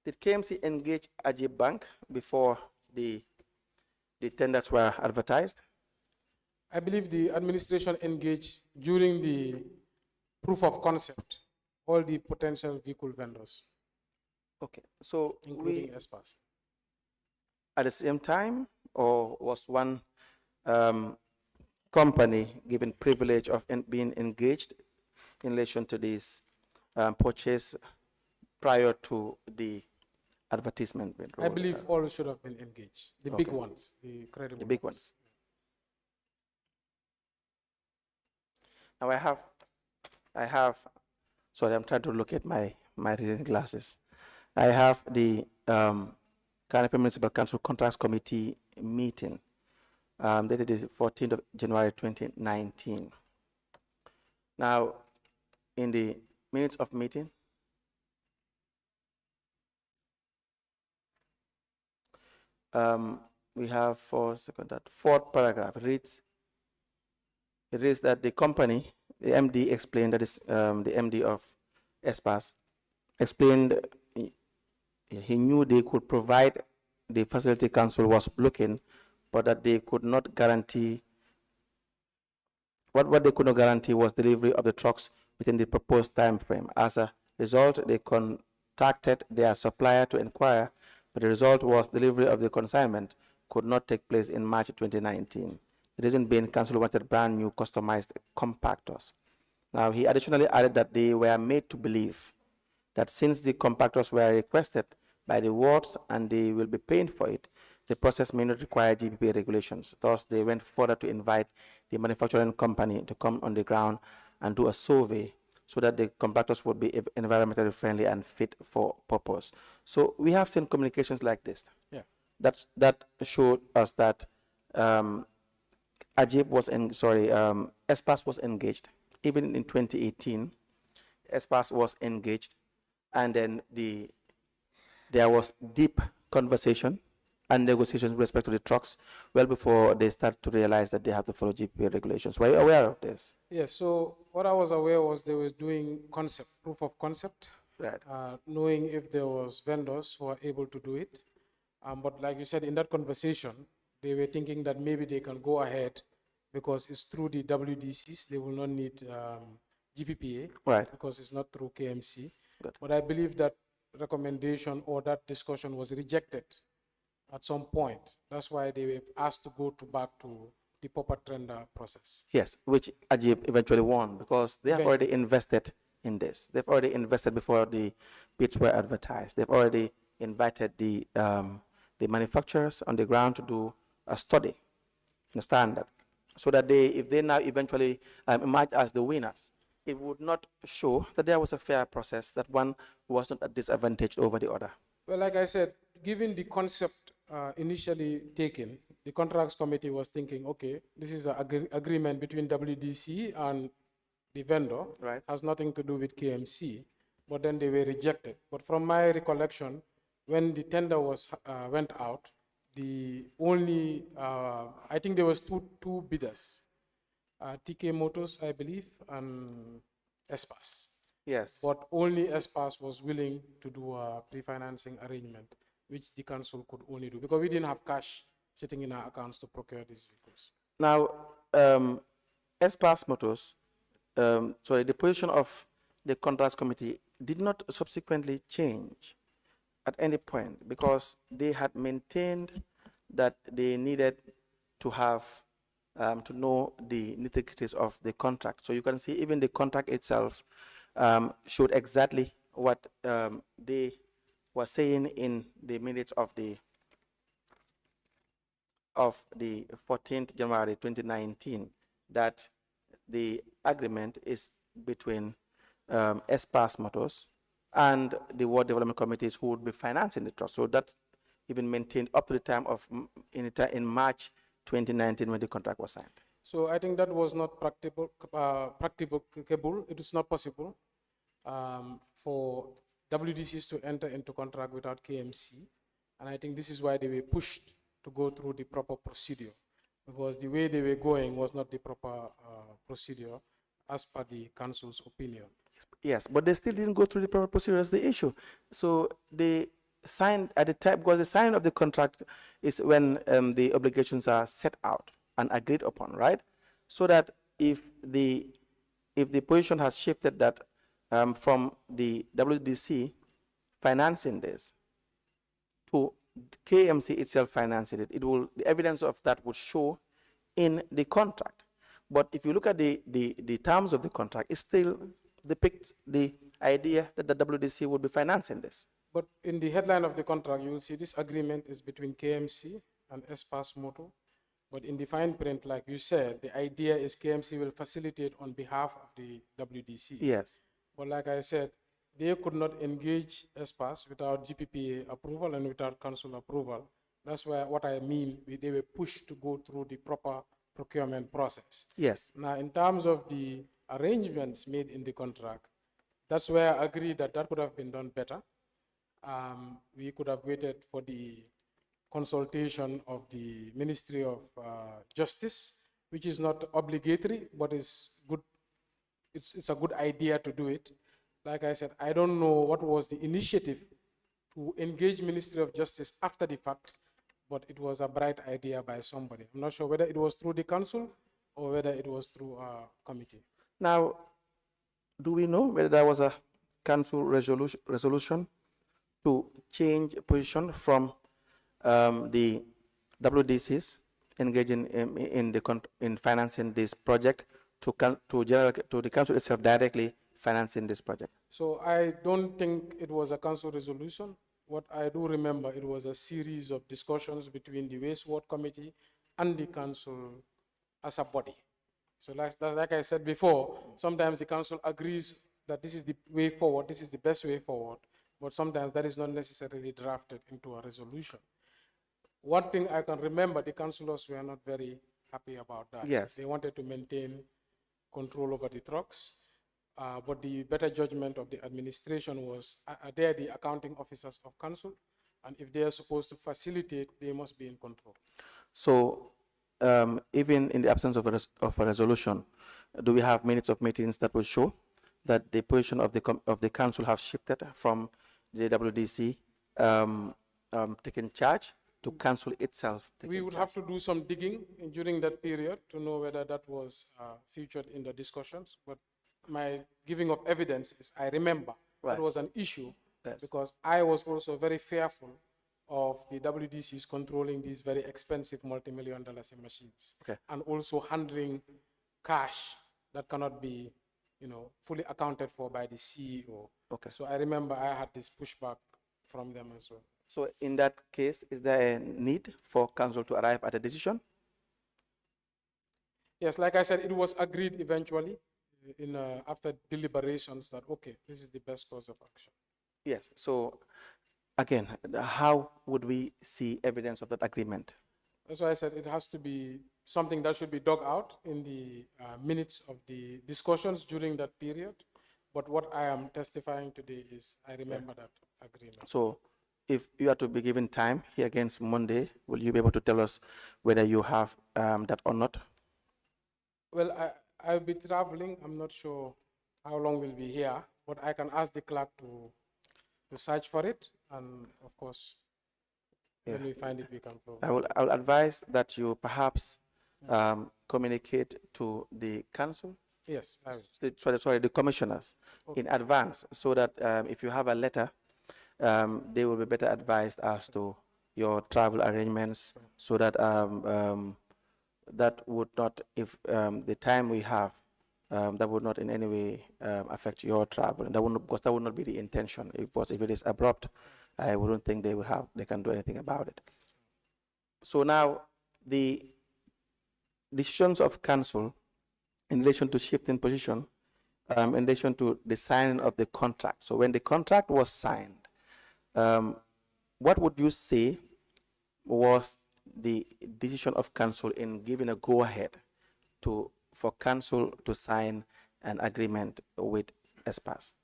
Did KMC engage Ajib Bank before the tenders were advertised? I believe the administration engaged during the proof of concept, all the potential vehicle vendors, Okay, so including ESPAS. at the same time, or was one company given privilege of being engaged in relation to this purchase prior to the advertisement being I rolled believe out? all should have been engaged. The big Okay. ones, the credible The big ones. Now I have, sorry, I'm trying to locate my reading glasses. I have the Carnegie Municipal Council Contracts Committee meeting dated the 14th of January 2019. Now, in the minutes of meeting, we have that fourth paragraph. It reads that the company, the MD explained, that is the MD of ESPAS, explained he knew they could provide, the facility council was looking, but that they could not guarantee, what they could not guarantee was delivery of the trucks within the proposed time frame. As a result, they contacted their supplier to inquire, but the result was delivery of the consignment could not take place in March 2019. The reason being, council wanted brand new customized compactors. Now, he additionally added that they were made to believe that since the compactors were requested by the wards and they will be paying for it, the process may not require GPPA regulations. Thus, they went further to invite the manufacturing company to come on the ground and do a survey so that the compactors would be environmentally friendly and fit for purpose. So we have seen communications like this. Yeah. That showed us that Ajib was ESPAS was engaged. Even in 2018, ESPAS was engaged, and then there was deep conversation and negotiations with respect to the trucks well before they start to realize that they have to follow GPA regulations. Were you aware of this? Yes, so what I was aware was they were doing proof of concept, Right. Knowing if there was vendors who are able to do it. But like you said, in that conversation, they were thinking that maybe they can go ahead because it's through the WDCs. They will not need GPPA, Right. because it's not through KMC. Good. But I believe that recommendation or that discussion was rejected at some point. That's why they were asked to go back to the proper tender process. Yes, which Ajib eventually won because they have already invested in this. They've already invested before the bids were advertised. They've already invited the manufacturers on the ground to do a study, understand that, so that if they now eventually emerge as the winners, it would not show that there was a fair process, that one was not at disadvantage over the other. Well, like I said, given the concept initially taken, the contracts committee was thinking, okay, this is an agreement between WDC and the vendor. Right. Has nothing to do with KMC, but then they were rejected. But from my recollection, when the tender went out, the only, I think there was two bidders, TK Motors, I believe, and ESPAS. Yes. But only ESPAS was willing to do a pre-financing arrangement, which the council could only do because we didn't have cash sitting in our accounts to procure these vehicles. Now, ESPAS Motors, the position of the contracts committee did not subsequently change at any point because they had maintained that they needed to have to know the nitty-gritties of the contract. So you can see even the contract itself showed exactly what they were saying in the minutes of the 14th January 2019, that the agreement is between ESPAS Motors and the World Development Committees who would be financing the trust. So that's even maintained up to the time of in March 2019 when the contract was signed. So I think that was not practicable. It is not possible for WDCs to enter into contract without KMC. And I think this is why they were pushed to go through the proper procedure, because the way they were going was not the proper procedure. as per the council's opinion. Yes, but they still didn't go through the proper procedure. That's the issue. So they signed at the time, because the signing of the contract is when the obligations are set out and agreed upon, right? So that if the position has shifted that from the WDC financing this to KMC itself financing it, the evidence of that would show in the contract. But if you look at the terms of the contract, it still depicts the idea that the WDC would be financing this. But in the headline of the contract, you will see this agreement is between KMC and Espas Moto. But in the fine print, like you said, the idea is KMC will facilitate on behalf of the WDC. Yes. But like I said, they could not engage Espas without GPPA approval and without council approval. That's why what I mean, they were pushed to go through the proper procurement process. Yes. Now, in terms of the arrangements made in the contract, that's where I agree that that could have been done better. We could have waited for the consultation of the Ministry of Justice, which is not obligatory, but is good. It's a good idea to do it. Like I said, I don't know what was the initiative to engage Ministry of Justice after the fact, but it was a bright idea by somebody. I'm not sure whether it was through the council or whether it was through a committee. Now, do we know whether there was a council resolution to change position from the WDCs engaging in financing this project to the council itself directly financing this project? So I don't think it was a council resolution. What I do remember, it was a series of discussions between the wastewater committee and the council as a body. So like I said before, sometimes the council agrees that this is the way forward, this is the best way forward, but sometimes that is not necessarily drafted into a resolution. One thing I can remember, the councillors were not very happy about that. Yes. They wanted to maintain control over the trucks, but the better judgment of the administration was, they are the accounting officers of council, and if they are supposed to facilitate, they must be in control. So even in the absence of a resolution, do we have minutes of meetings that will show that the position of the council have shifted from the WDC taking charge to council itself? We would have to do some digging during that period to know whether that was featured in the discussions. But my giving of evidence is I remember that was an issue, Yes. because I was also very fearful of the WDCs controlling these very expensive multi-million-dollar machines, Okay. and also handling cash that cannot be, fully accounted for by the CEO. Okay. So I remember I had this pushback from them as well. So in that case, is there a need for council to arrive at a decision? Yes, like I said, it was agreed eventually after deliberations that, okay, this is the best course of action. Yes. So again, how would we see evidence of that agreement? That's why I said it has to be something that should be dug out in the minutes of the discussions during that period. But what I am testifying today is I remember that agreement. So if you are to be given time here against Monday, will you be able to tell us whether you have that or not? Well, I'll be traveling. I'm not sure how long we'll be here, but I can ask the clerk to search for it. And of course, when we find it, we can provide. I will advise that you perhaps communicate to the council, Yes, I will. the commissioners in advance, so that if you have a letter, they will be better advised as to your travel arrangements, so that that would not, if the time we have, that would not in any way affect your travel. And that would not, because that would not be the intention. If it is abrupt, I wouldn't think they can do anything about it. So now the decisions of council in relation to shifting position, in relation to the signing of the contract. So when the contract was signed, what would you say was the decision of council in giving a go-ahead for council to sign an agreement with Espas?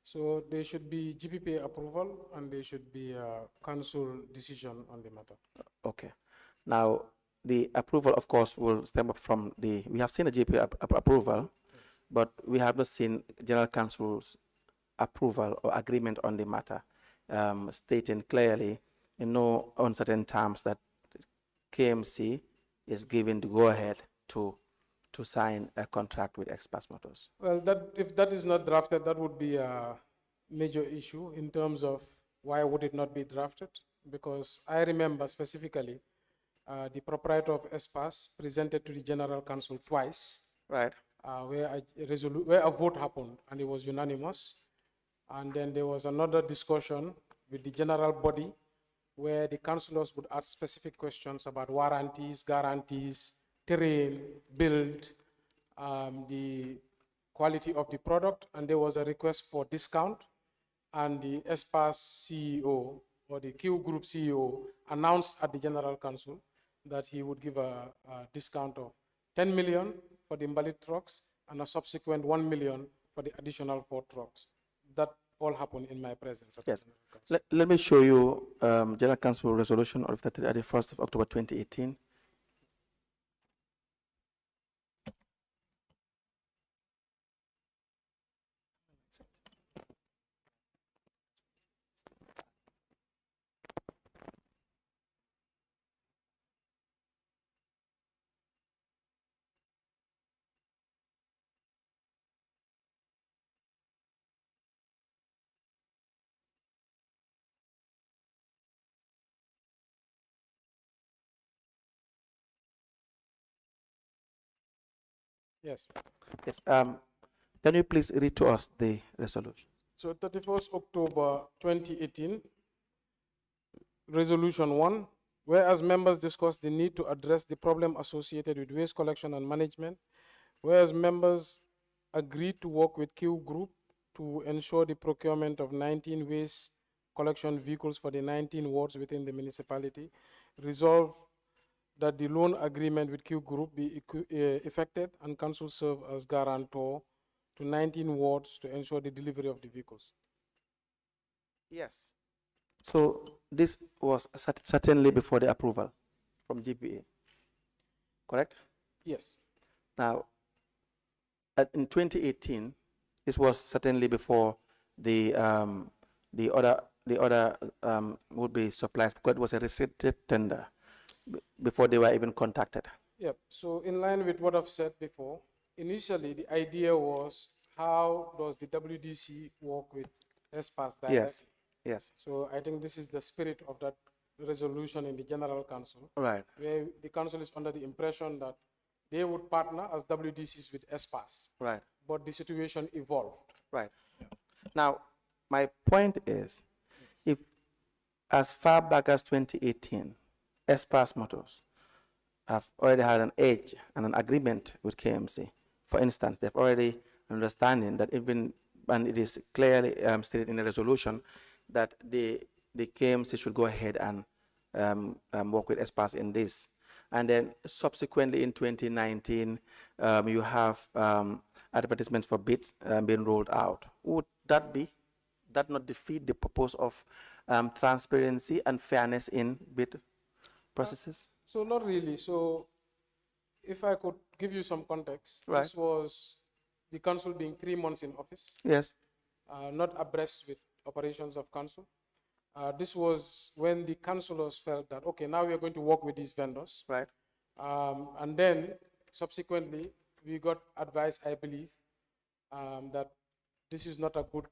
So there should be GPPA approval and there should be a council decision on the matter. Okay. Now, the approval, of course, will stem up from we have seen a GPPA approval, but we have not seen General Council's approval or agreement on the matter, stating clearly in no uncertain terms that KMC is given the go-ahead to sign a contract with Express Motors. Well, if that is not drafted, that would be a major issue in terms of why would it not be drafted? Because I remember specifically the proprietor of Espas presented to the General Council twice, Right. where a vote happened and it was unanimous. And then there was another discussion with the general body where the councillors would ask specific questions about warranties, guarantees, terrain, build, the quality of the product, and there was a request for discount, and the Espas CEO or the Q Group CEO announced at the General Council that he would give a discount of 10 million for the invalid trucks and a subsequent 1 million for the additional 4 trucks. That all happened in my presence. Yes. Let me show you General Council resolution of the 31st of October 2018. Yes. Yes. Can you please read to us the resolution? So 31st October 2018, Resolution 1, whereas members discussed the need to address the problem associated with waste collection and management, whereas members agreed to work with Q Group to ensure the procurement of 19 waste collection vehicles for the 19 wards within the municipality, resolve that the loan agreement with Q Group be effected and council serve as guarantor to 19 wards to ensure the delivery of the vehicles. Yes. So this was certainly before the approval from GPA, correct? Yes. Now, in 2018, this was certainly before the other would be supplies, because it was a restricted tender before they were even contacted. Yep. So in line with what I've said before, initially the idea was how does the WDC work with Espas directly? Yes. Yes. So I think this is the spirit of that resolution in the General Council, Right. where the council is under the impression that they would partner as WDCs with Espas. Right. But the situation evolved. Right. Now, my point is, if as far back as 2018, Espas Motors have already had an edge and an agreement with KMC. For instance, they've already understanding that even, and it is clearly stated in the resolution that the KMC should go ahead and work with Espas in this. And then subsequently in 2019, you have advertisements for bids being rolled out. Would that not defeat the purpose of transparency and fairness in bid processes? So not really. So if I could give you some context, Right. This was the council being 3 months in office, Yes. Not abreast with operations of council. This was when the councillors felt that, okay, now we are going to work with these vendors. Right. And then subsequently, we got advice, I believe, that this is not a good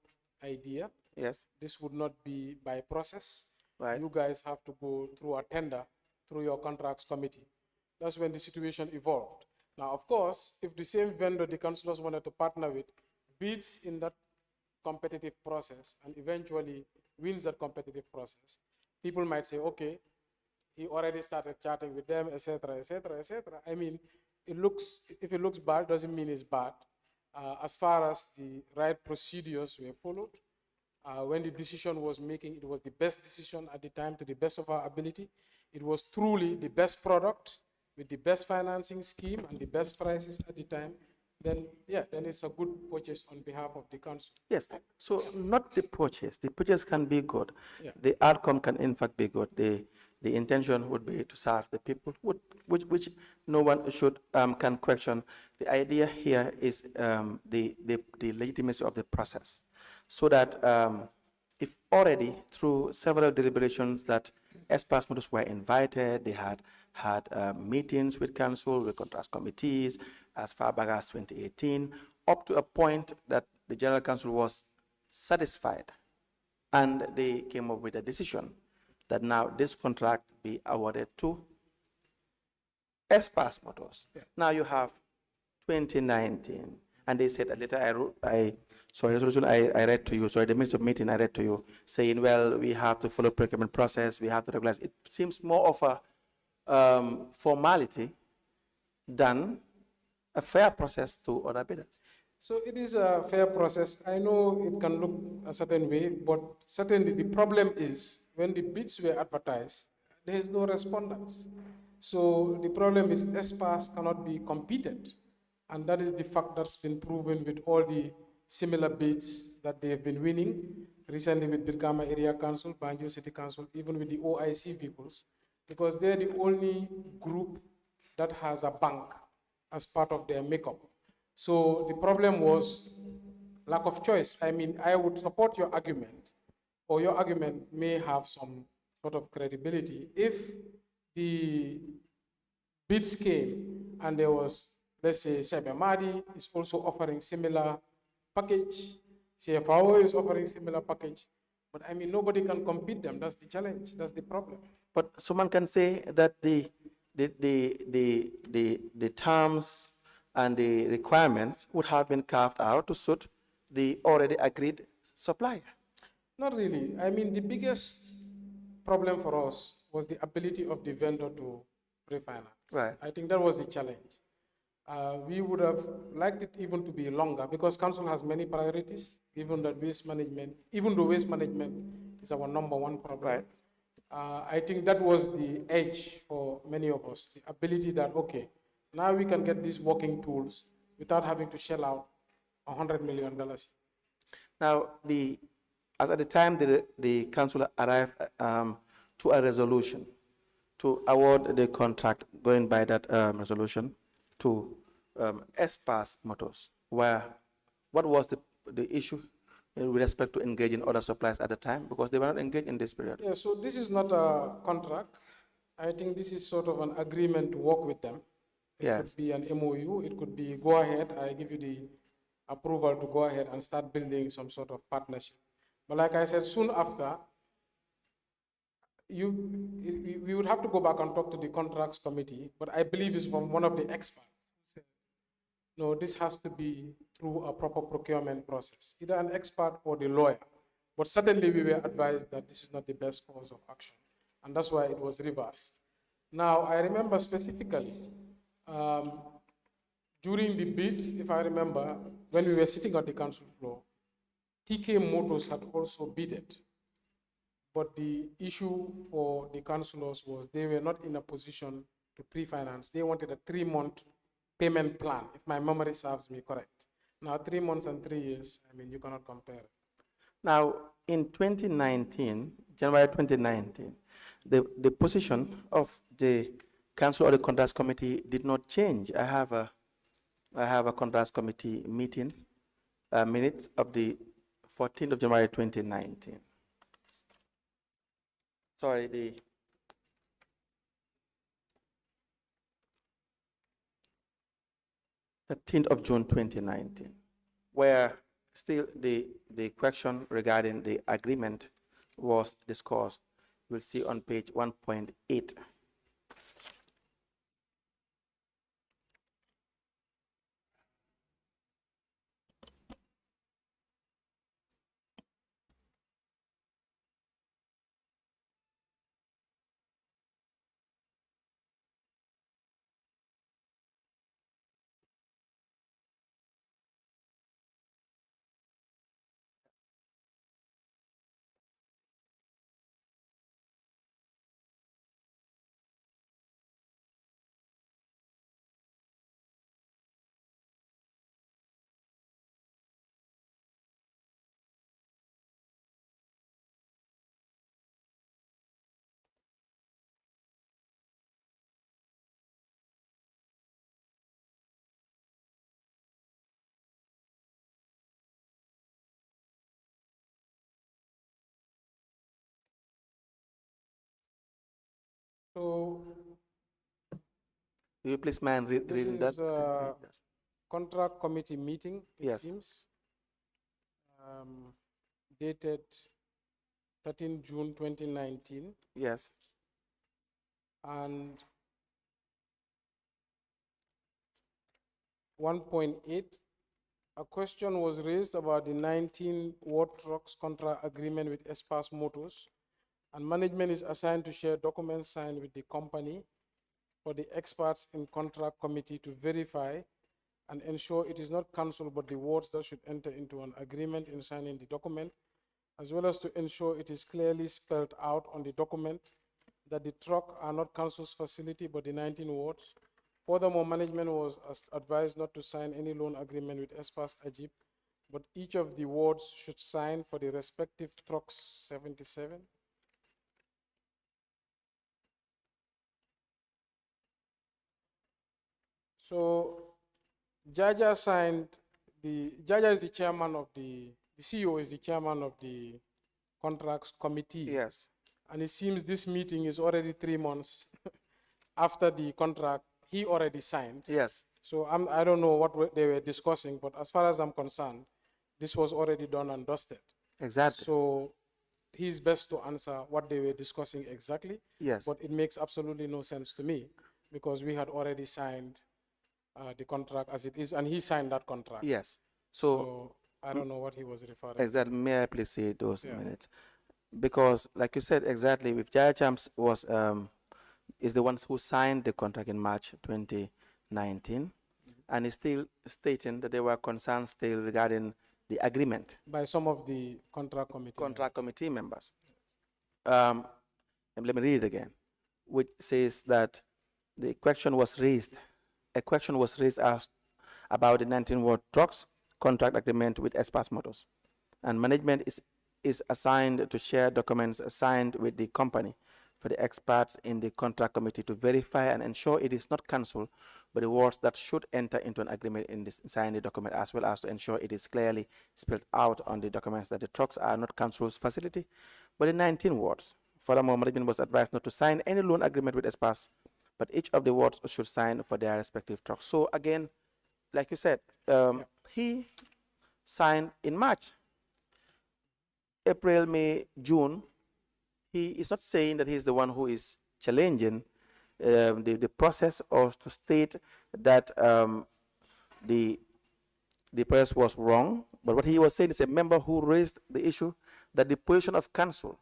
idea. Yes. This would not be by process. Right. You guys have to go through a tender, through your contracts committee. That's when the situation evolved. Now, of course, if the same vendor the councillors wanted to partner with bids in that competitive process and eventually wins that competitive process, people might say, okay, he already started chatting with them, etc., etc., etc. I mean, if it looks bad, doesn't mean it's bad. As far as the right procedures were followed, when the decision was making, it was the best decision at the time to the best of our ability. It was truly the best product with the best financing scheme and the best prices at the time. Then, yeah, then it's a good purchase on behalf of the council. Yes. So not the purchase. The purchase can be good. Yeah. The outcome can in fact be good. the intention would be to serve the people, which no one should can question. The idea here is the legitimacy of the process, so that if already through several deliberations that experts were invited, they had meetings with council, with contrast committees as far back as 2018, up to a point that the General Council was satisfied, and they came up with a decision that now this contract be awarded to Espas Motors. Yeah. Now you have 2019, and they said a letter resolution I read to you, the minutes of meeting I read to you, saying, well, we have to follow procurement process, we have to regularize. It seems more of a formality than a fair process to other bidders. So it is a fair process. I know it can look a certain way, but certainly the problem is when the bids were advertised, there is no respondents. So the problem is Espas cannot be competed. And that is the fact that's been proven with all the similar bids that they have been winning, recently with Birkama Area Council, Banjul City Council, even with the OIC vehicles, because they're the only group that has a bank as part of their makeup. So the problem was lack of choice. I mean, I would support your argument, or your argument may have some sort of credibility if the bids came and there was, let's say, Shebe Madi is also offering similar package, CFO is offering similar package, but I mean, nobody can compete them. That's the challenge. That's the problem. But someone can say that the terms and the requirements would have been carved out to suit the already agreed supplier. Not really. I mean, the biggest problem for us was the ability of the vendor to refinance. Right. I think that was the challenge. We would have liked it even to be longer because council has many priorities, even though waste management is our #1 problem. Right. I think that was the edge for many of us, the ability that, okay, now we can get these working tools without having to shell out $100 million. Now, as at the time the council arrived to a resolution to award the contract, going by that resolution, to Espas Motors, what was the issue with respect to engaging other suppliers at the time, because they were not engaged in this period? Yeah, so this is not a contract. I think this is sort of an agreement to work with them. It could be an MOU, it could be go ahead, I give you the approval to go ahead and start building some sort of partnership. But like I said, soon after, we would have to go back and talk to the contracts committee, but I believe it's from one of the experts who said, no, this has to be through a proper procurement process, either an expert or the lawyer. But suddenly we were advised that this is not the best course of action. And that's why it was reversed. Now, I remember specifically, during the bid, if I remember, when we were sitting on the council floor, TK Motors had also bidded. But the issue for the councillors was they were not in a position to pre-finance. They wanted a 3-month payment plan, if my memory serves me correct. Now, 3 months and 3 years, I mean, you cannot compare it. Now, in 2019, January 2019, the position of the council or the contracts committee did not change. I have a contracts committee meeting minutes of the 14th of January 2019. Sorry, the 13th of June 2019, where still the question regarding the agreement was discussed. You'll see on page 1.8. So Do you please mind this reading that? is a contract committee meeting, it Yes. seems, dated 13 June 2019. Yes. And 1.8, a question was raised about the 19 Ward Trucks contract agreement with Espas Motors, and management is assigned to share documents signed with the company for the experts in contract committee to verify and ensure it is not council but the wards that should enter into an agreement in signing the document, as well as to ensure it is clearly spelled out on the document that the truck are not council's facility but the 19 wards. Furthermore, management was advised not to sign any loan agreement with Espas Ajib, but each of the wards should sign for the respective trucks 77. So Jaja signed Jaja is the chairman of the CEO is the chairman of the contracts committee. Yes. And it seems this meeting is already 3 months after the contract he already signed. Yes. So I don't know what they were discussing, but as far as I'm concerned, this was already done and dusted. Exactly. So he's best to answer what they were discussing exactly. Yes. But it makes absolutely no sense to me because we had already signed the contract as it is, and he signed that contract. Yes. So I don't know what he was referring Exactly. to. May I please say those Yeah. minutes? Because, like you said, exactly, if Jaya Champs was is the ones who signed the contract in March 2019, and is still stating that there were concerns still regarding the agreement. By some of the contract committee members. Committee members. And let me read it again, which says that the question was raised. A question was raised as about the 19 Ward Trucks contract agreement with Espas Motors, and management is assigned to share documents signed with the company for the experts in the contract committee to verify and ensure it is not cancelled, but the wards that should enter into an agreement in this sign the document, as well as to ensure it is clearly spelled out on the documents that the trucks are not council's facility, but the 19 wards. Furthermore, management was advised not to sign any loan agreement with Espas, but each of the wards should sign for their respective trucks. So again, like you said, he signed in March. April, May, June, he is not saying that he's the one who is challenging the process, or to state that the press was wrong. But what he was saying is a member who raised the issue that the position of council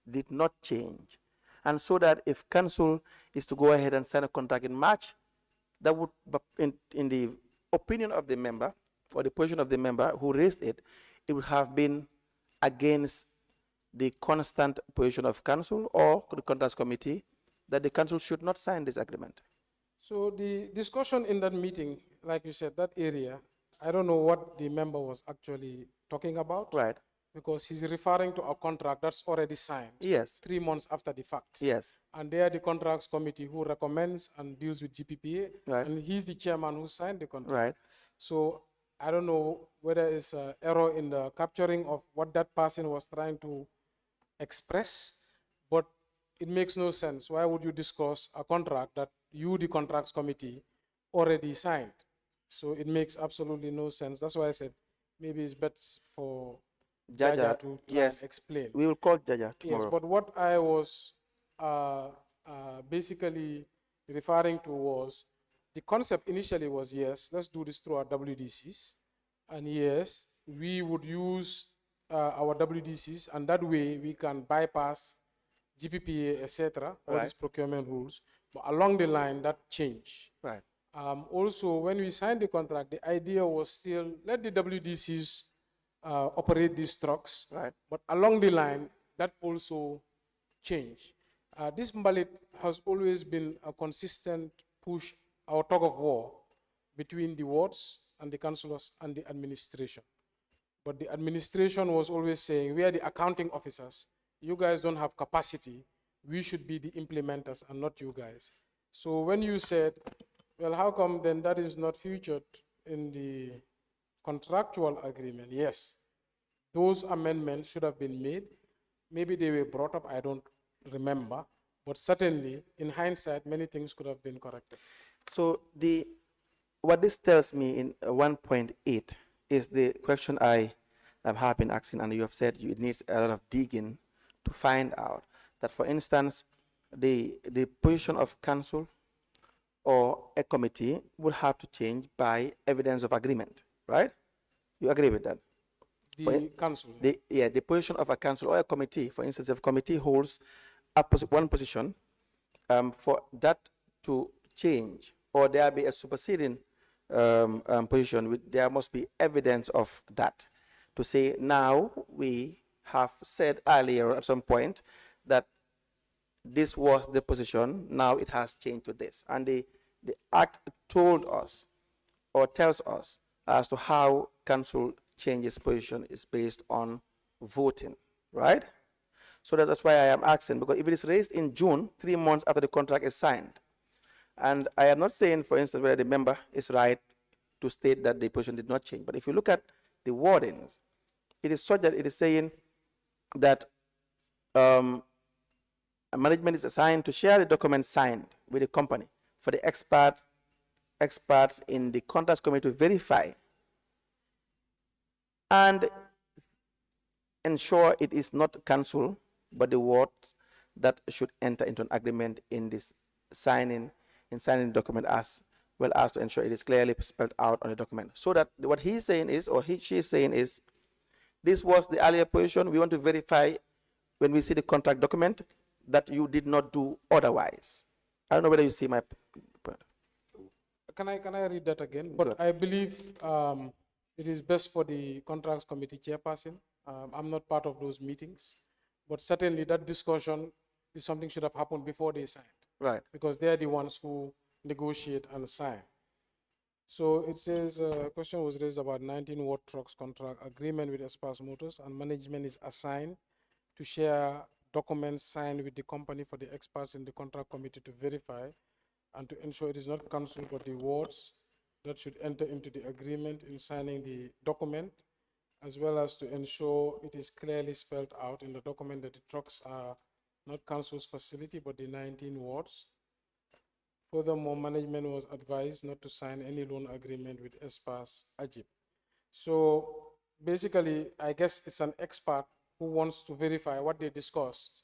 did not change. And so that if council is to go ahead and sign a contract in March, that would, in the opinion of the member, or the position of the member who raised it, it would have been against the constant position of council or the contracts committee that the council should not sign this agreement. So the discussion in that meeting, like you said, that area, I don't know what the member was actually talking about. Right. Because he's referring to a contract that's already signed. Yes. 3 months after the fact. Yes. And they are the contracts committee who recommends and deals with GPPA. Right. And he's the chairman who signed the contract. Right. So I don't know whether it's an error in the capturing of what that person was trying to express, but it makes no sense. Why would you discuss a contract that you, the contracts committee, already signed? So it makes absolutely no sense. That's why I said maybe it's best for Jaja to try and explain. We will call Jaja tomorrow. Yes, but what I was basically referring to was the concept initially was, yes, let's do this through our WDCs. And yes, we would use our WDCs, and that way we can bypass GPPA, etc., all these procurement rules. But along the line, that changed. Right. Also, when we signed the contract, the idea was still let the WDCs operate these trucks. Right. But along the line, that also changed. This Mbalit has always been a consistent push, our tug of war between the wards and the councillors and the administration. But the administration was always saying, we are the accounting officers. You guys don't have capacity. We should be the implementers and not you guys. So when you said, well, how come then that is not featured in the contractual agreement? Yes, those amendments should have been made. Maybe they were brought up, I don't remember. But certainly, in hindsight, many things could have been corrected. So what this tells me in 1.8 is the question I have been asking, and you have said it needs a lot of digging to find out that, for instance, the position of council or a committee would have to change by evidence of agreement, right? You agree with that? The council. The position of a council or a committee, for instance, if a committee holds one position, for that to change or there be a superseding position, there must be evidence of that to say, now we have said earlier at some point that this was the position, now it has changed to this. And the act told us or tells us as to how council changes position is based on voting, right? So that's why I am asking, because if it is raised in June, 3 months after the contract is signed, and I am not saying, for instance, whether the member is right to state that the position did not change, but if you look at the wordings, it is such that it is saying that management is assigned to share the document signed with the company for the experts in the contracts committee to verify and ensure it is not council but the words that should enter into an agreement in this signing the document, as well as to ensure it is clearly spelled out on the document. So that what he's saying is, or she is saying is, this was the earlier position. We want to verify when we see the contract document that you did not do otherwise. I don't know whether you see my point. Can I read that again? But Good. I believe it is best for the contracts committee chairperson. I'm not part of those meetings, but certainly that discussion is something should have happened before they signed. Right. Because they're the ones who negotiate and sign. So it says, a question was raised about 19 Watt Trucks contract agreement with Espas Motors, and management is assigned to share documents signed with the company for the experts in the contract committee to verify and to ensure it is not council but the wards that should enter into the agreement in signing the document, as well as to ensure it is clearly spelled out in the document that the trucks are not council's facility but the 19 wards. Furthermore, management was advised not to sign any loan agreement with Espas Ajib. So basically, I guess it's an expert who wants to verify what they discussed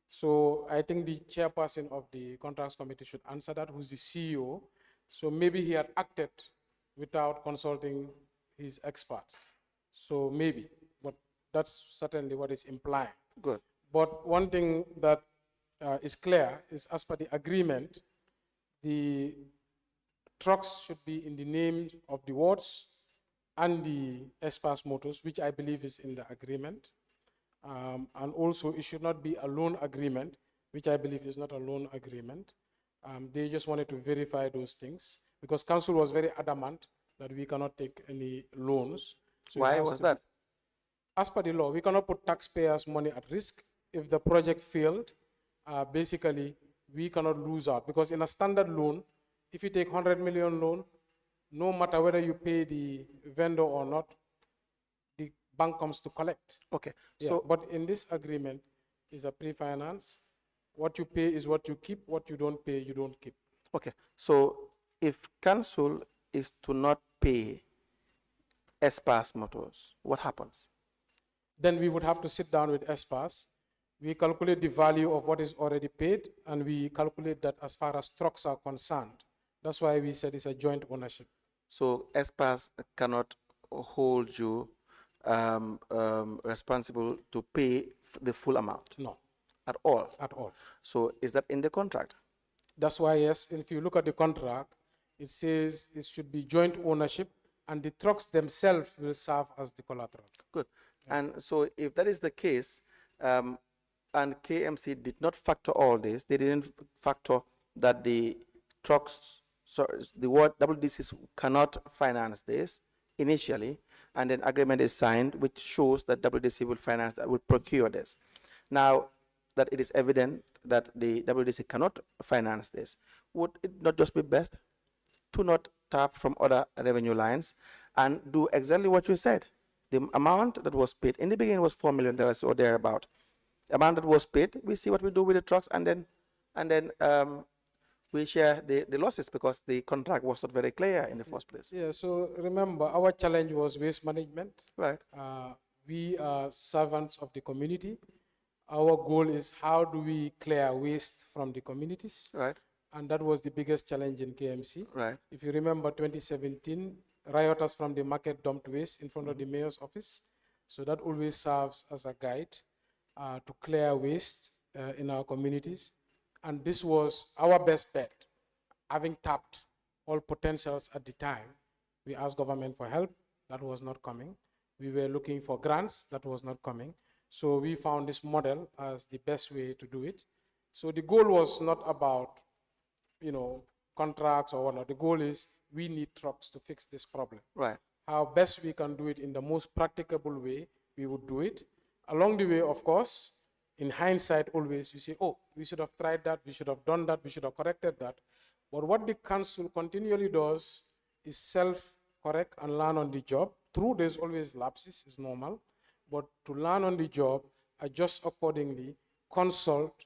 so I think the chairperson of the contracts committee should answer that, who's the CEO. So maybe he had acted without consulting his experts. So maybe, but that's certainly what is implying. Good. But one thing that is clear is, as per the agreement, the trucks should be in the name of the wards and the Espas Motors, which I believe is in the agreement. And also it should not be a loan agreement, which I believe is not a loan agreement. They just wanted to verify those things because council was very adamant that we cannot take any loans. So why was that? As per the law, we cannot put taxpayers' money at risk. If the project failed, basically we cannot lose out, because in a standard loan, if you take 100 million loan, no matter whether you pay the vendor or not, the bank comes to collect. Okay. Yeah, So, but in this agreement is a pre-finance. What you pay is what you keep. What you don't pay, you don't keep. okay. So if council is to not pay Espas Motors, what happens? Then we would have to sit down with Espas. We calculate the value of what is already paid, and we calculate that as far as trucks are concerned. That's why we said it's a joint ownership. So Espas cannot hold you responsible to pay the full amount? No, At all? at all. So is that in the contract? That's why, yes, if you look at the contract, it says it should be joint ownership, and the trucks themselves will serve as the collateral. Good. And so if that is the case, and KMC did not factor all this, they didn't factor that the trucks, so the word WDCs cannot finance this initially, and then agreement is signed, which shows that WDC will finance, that will procure this. Now that it is evident that the WDC cannot finance this, would it not just be best to not tap from other revenue lines and do exactly what you said? The amount that was paid in the beginning was $4 million or thereabout. amount that was paid, we see what we do with the trucks, and then we share the losses because the contract was not very clear in the first place. Yeah, so remember, our challenge was waste management. Right. We are servants of the community. Our goal is how do we clear waste from the communities? Right. And that was the biggest challenge in KMC. Right. If you remember 2017, rioters from the market dumped waste in front of the mayor's office. So that always serves as a guide to clear waste in our communities. And this was our best bet. Having tapped all potentials at the time, we asked government for help. That was not coming. We were looking for grants. That was not coming. So we found this model as the best way to do it. So the goal was not about, contracts or whatnot. The goal is we need trucks to fix this problem. Right. How best we can do it in the most practicable way, we would do it. Along the way, of course, in hindsight, always you say, oh, we should have tried that, we should have done that, we should have corrected that. But what the council continually does is self-correct and learn on the job. True, there's always lapses, it's normal. But to learn on the job, adjust accordingly, consult,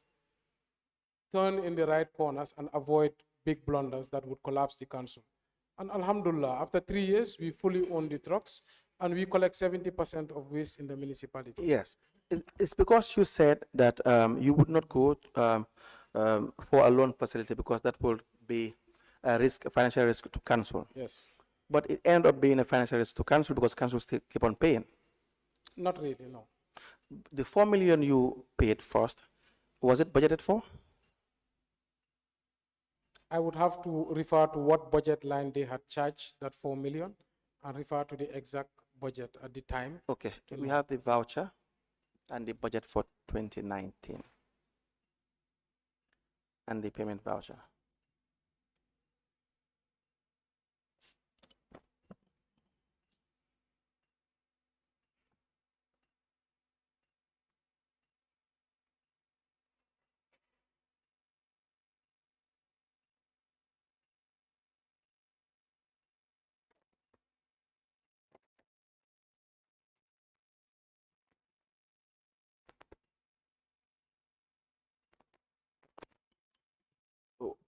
turn in the right corners, and avoid big blunders that would collapse the council. And alhamdulillah, after 3 years, we fully own the trucks, and we collect 70% of waste in the municipality. Yes. It's because you said that you would not go for a loan facility because that would be a risk, a financial risk to council. Yes. But it ended up being a financial risk to council because council still keep on paying. Not really, no. The 4 million you paid first, was it budgeted for? I would have to refer to what budget line they had charged that 4 million and refer to the exact budget at the time. Okay, we have the voucher and the budget for 2019 and the payment voucher.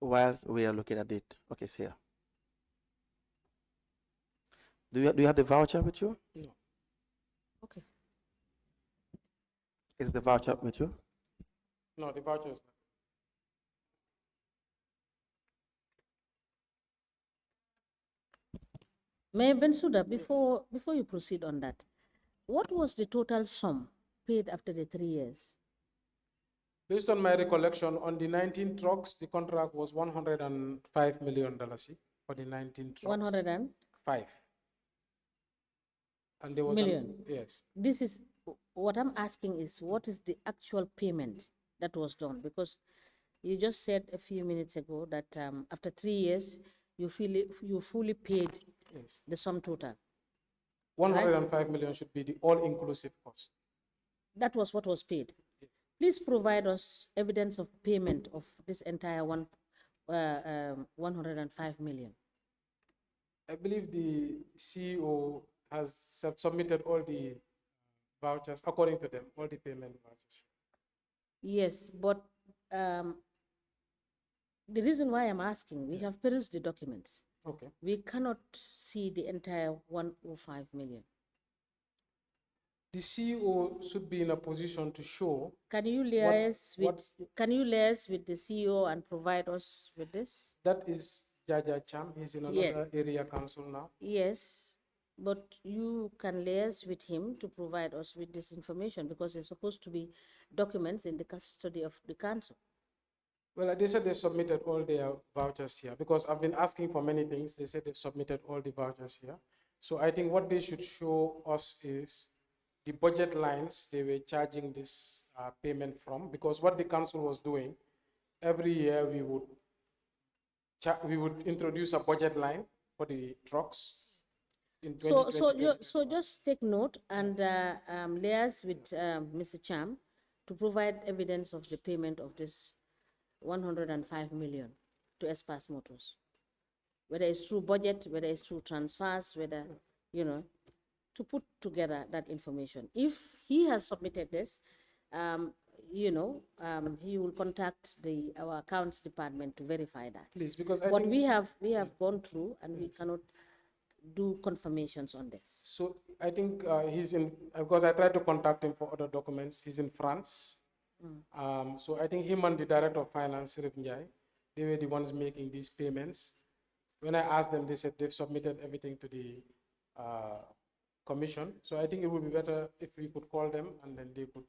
Whilst we are looking at it, okay, see here. Do you have the voucher with you? No. Okay. Is the voucher with you? No, the voucher is not. Mayor Bensouda, before you proceed on that, what was the total sum paid after the 3 years? Based on my recollection, on the 19 trucks, the contract was $105 million for the 19 trucks. 105 And there was million. Yes. This is what I'm asking is what is the actual payment that was done? Because you just said a few minutes ago that after 3 years, you fully paid Yes. the sum total. 105 million should be the all-inclusive cost. That was what was paid. Yes. Please provide us evidence of payment of this entire 105 million. I believe the CEO has submitted all the vouchers, according to them, all the payment vouchers. Yes, but the reason why I'm asking, we have perused the documents. Okay. We cannot see the entire 105 million. The CEO should be in a position to show. Can you liaise with the CEO and provide us with this? That is Jaja Cham. He's in another area council now. Yes, but you can liaise with him to provide us with this information because it's supposed to be documents in the custody of the council. Well, they said they submitted all their vouchers here because I've been asking for many things. They said they've submitted all the vouchers here. So I think what they should show us is the budget lines they were charging this payment from, because what the council was doing, every year we would introduce a budget line for the trucks. In So just take note and liaise with Mr. Cham to provide evidence of the payment of this 105 million to Espas Motors, whether it's through budget, whether it's through transfers, whether, to put together that information. If he has submitted this, he will contact our accounts department to verify that. Please, because I But think, we have gone through and we cannot do confirmations on this. so I think he's in, because I tried to contact him for other documents, he's in France. So I think him and the director of finance, Sirip Njai, they were the ones making these payments. When I asked them, they said they've submitted everything to the commission. So I think it would be better if we could call them and then they could.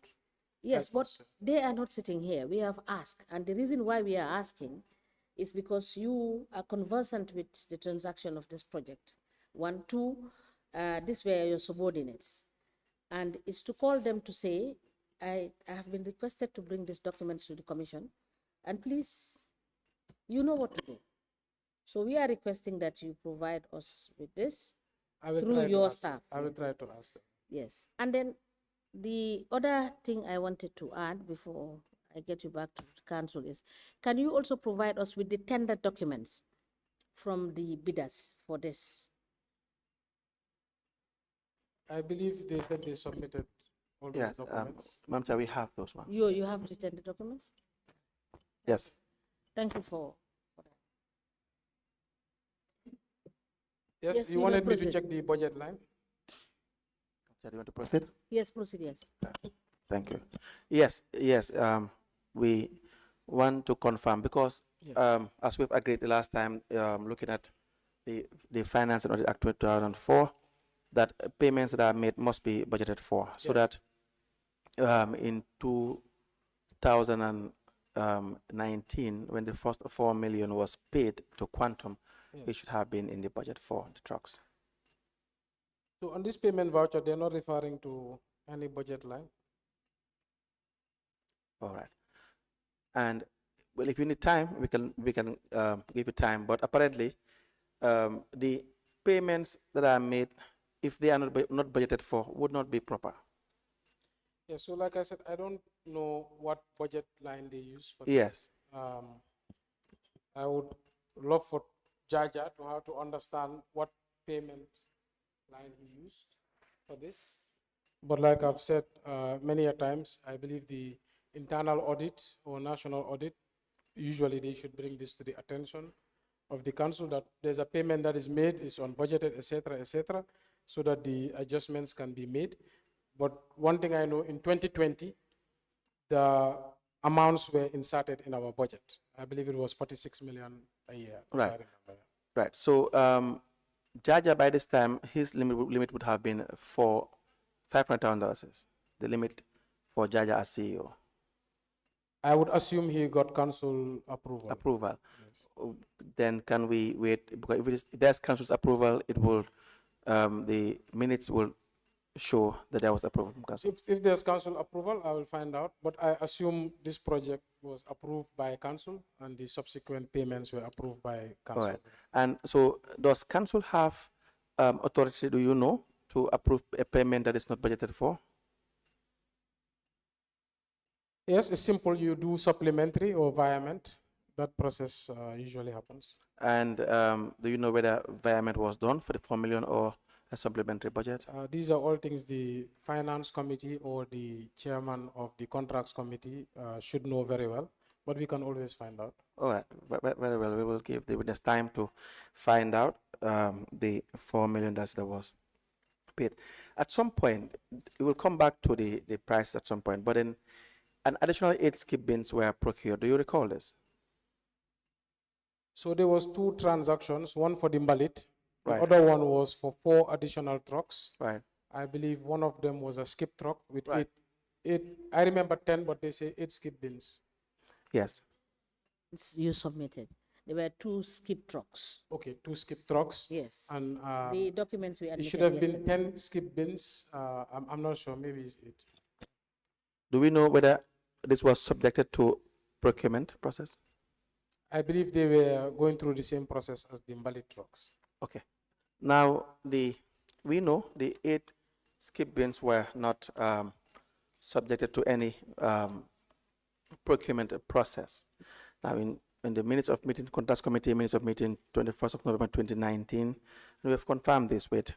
Yes, help but us. they are not sitting here. We have asked, and the reason why we are asking is because you are conversant with the transaction of this project. One, two, these were your subordinates. And it's to call them to say, I have been requested to bring these documents to the commission, and please, you know what to do. So we are requesting that you provide us with this I will through try to your ask- staff. I will Yes. try to ask them. Yes, and then the other thing I wanted to add before I get you back to the council is, can you also provide us with the tender documents from the bidders for this? I believe they said they submitted all Yes, those documents. Madam Chair, we have those ones. You have the tender documents? Yes. Thank you for that. Yes, Yes, you you may wanted me to proceed. check the budget line? Chair, do you want to proceed? Yes, proceed, yes. Thank you. Yes, yes, we want to confirm because as we've agreed the last time, looking at the Finance and Audit Act 2004, that payments that are made must be budgeted for, so Yes. that in 2019, when the first 4 million was paid to Quantum, it should have been in the budget for the trucks. So on this payment voucher, they're not referring to any budget line? All right. And well, if you need time, we can give you time. But apparently, the payments that are made, if they are not budgeted for, would not be proper. Yeah, so like I said, I don't know what budget line they use for Yes. this. I would love for Jaja to have to understand what payment line he used for this. But like I've said many a times, I believe the internal audit or national audit, usually they should bring this to the attention of the council, that there's a payment that is made, is unbudgeted, etc., so that the adjustments can be made. But one thing I know, in 2020, the amounts were inserted in our budget. I believe it was 46 million a year. if I Right. remember. Right. So Jaja, by this time, his limit would have been for $500,000, the limit for Jaja as CEO. I would assume he got council approval. Approval. Yes. Then can we wait? Because if there's council's approval, it will, the minutes will show that there was approval from council. If there's council approval, I will find out. But I assume this project was approved by council and the subsequent payments were approved by council. All right. And so does council have authority, do you know, to approve a payment that is not budgeted for? Yes, it's simple. You do supplementary or virement. That process usually happens. And do you know whether virement was done for the 4 million or a supplementary budget? These are all things the finance committee or the chairman of the contracts committee should know very well, but we can always find out. All right, very well. We will give the witness time to find out the 4 million that was paid. At some point, we will come back to the price at some point, but then an additional 8 skip bins were procured. Do you recall this? So there was 2 transactions, one for the Mbalit, the Right. other one was for 4 additional trucks. Right. I believe one of them was a skip truck with Right. eight, I remember 10, but they say 8 skip bins. Yes. You submitted. There were 2 skip trucks. Okay, 2 skip trucks. Yes. And The documents we it admitted should have been yesterday. 10 skip bins. I'm not sure, maybe it's 8. Do we know whether this was subjected to procurement process? I believe they were going through the same process as the Mbalit trucks. Okay. Now, we know the 8 skip bins were not subjected to any procurement process. Now, in the minutes of meeting, contracts committee minutes of meeting 21st of November 2019, we have confirmed this with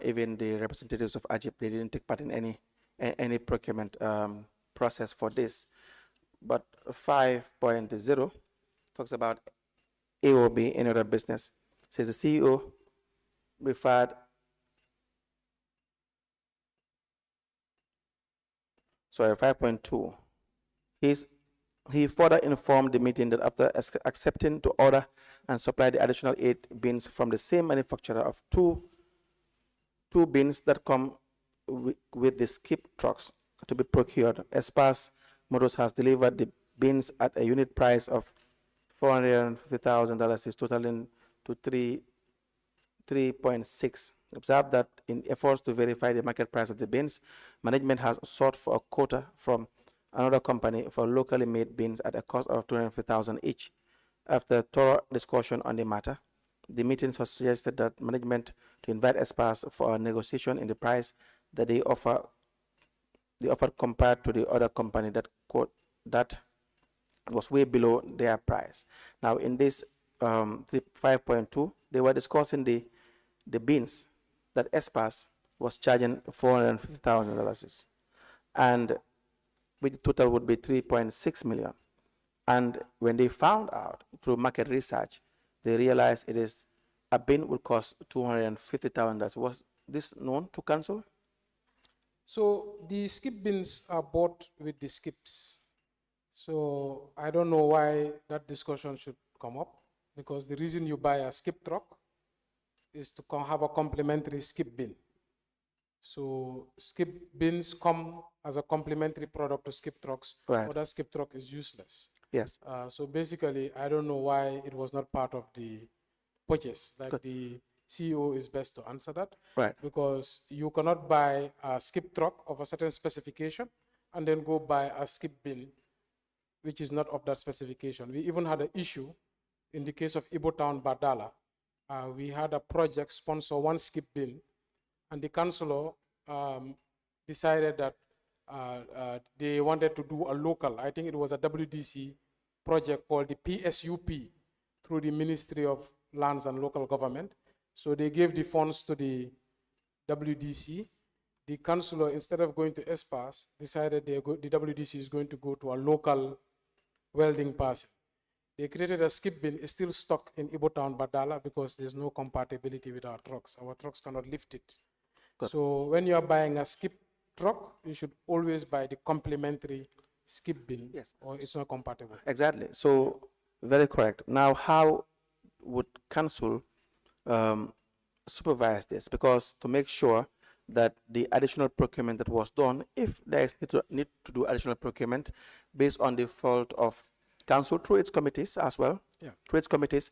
even the representatives of AGIP. They didn't take part in any procurement process for this. But 5.0 talks about AOB, any other business. Says the CEO referred. Sorry, 5.2. He further informed the meeting that after accepting to order and supply the additional 8 bins from the same manufacturer of two bins that come with the skip trucks to be procured, Espas Motors has delivered the bins at a unit price of $450,000, is totaling to 3.6. Observe that in efforts to verify the market price of the bins, management has sought for a quota from another company for locally made bins at a cost of $250,000 each. After thorough discussion on the matter, the meetings has suggested that management to invite Espas for a negotiation in the price that they offered compared to the other company that was way below their price. Now in this 5.2, they were discussing the bins that Espas was charging $450,000, and which total would be 3.6 million. And when they found out through market research, they realized a bin would cost $250,000. Was this known to council? So the skip bins are bought with the skips. So I don't know why that discussion should come up, because the reason you buy a skip truck is to have a complementary skip bin. So skip bins come as a complementary product to skip trucks. Right. Other skip truck is useless. Yes. So basically, I don't know why it was not part of the purchase. Like Good. the CEO is best to answer that. Right. Because you cannot buy a skip truck of a certain specification and then go buy a skip bin which is not of that specification. We even had an issue in the case of Ibo Town Badala. We had a project sponsor one skip bin, and the councillor decided that they wanted to do a local, I think it was a WDC project called the PSUP through the Ministry of Lands and Local Government. So they gave the funds to the WDC. The councillor, instead of going to Espas, decided the WDC is going to go to a local welding person. They created a skip bin, it's still stuck in Ibo Town Badala because there's no compatibility with our trucks. Our trucks cannot lift it. Good. So when you are buying a skip truck, you should always buy the complementary skip bin. Yes. Or it's not compatible. Exactly. So very correct. Now, how would council supervise this? Because to make sure that the additional procurement that was done, if there is need to do additional procurement based on the fault of council through its committees as well, through its committees,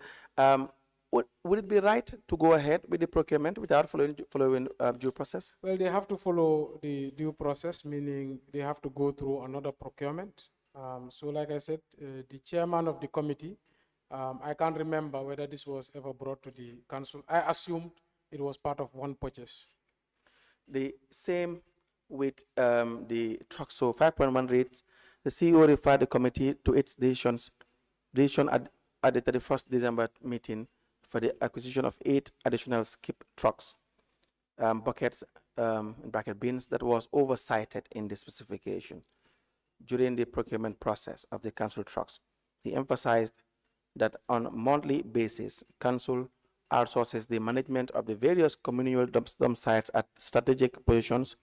would it be right to go ahead with the procurement without following due process? Well, they have to follow the due process, meaning they have to go through another procurement. So like I said, the chairman of the committee, I can't remember whether this was ever brought to the council. I assumed it was part of one purchase. The same with the truck. So 5.1 reads, the CEO referred the committee to its decision at the 31st December meeting for the acquisition of 8 additional skip trucks, buckets, in bracket bins, that was oversighted in the specification during the procurement process of the council trucks. He emphasized that on a monthly basis, council outsources the management of the various communal dump sites at strategic positions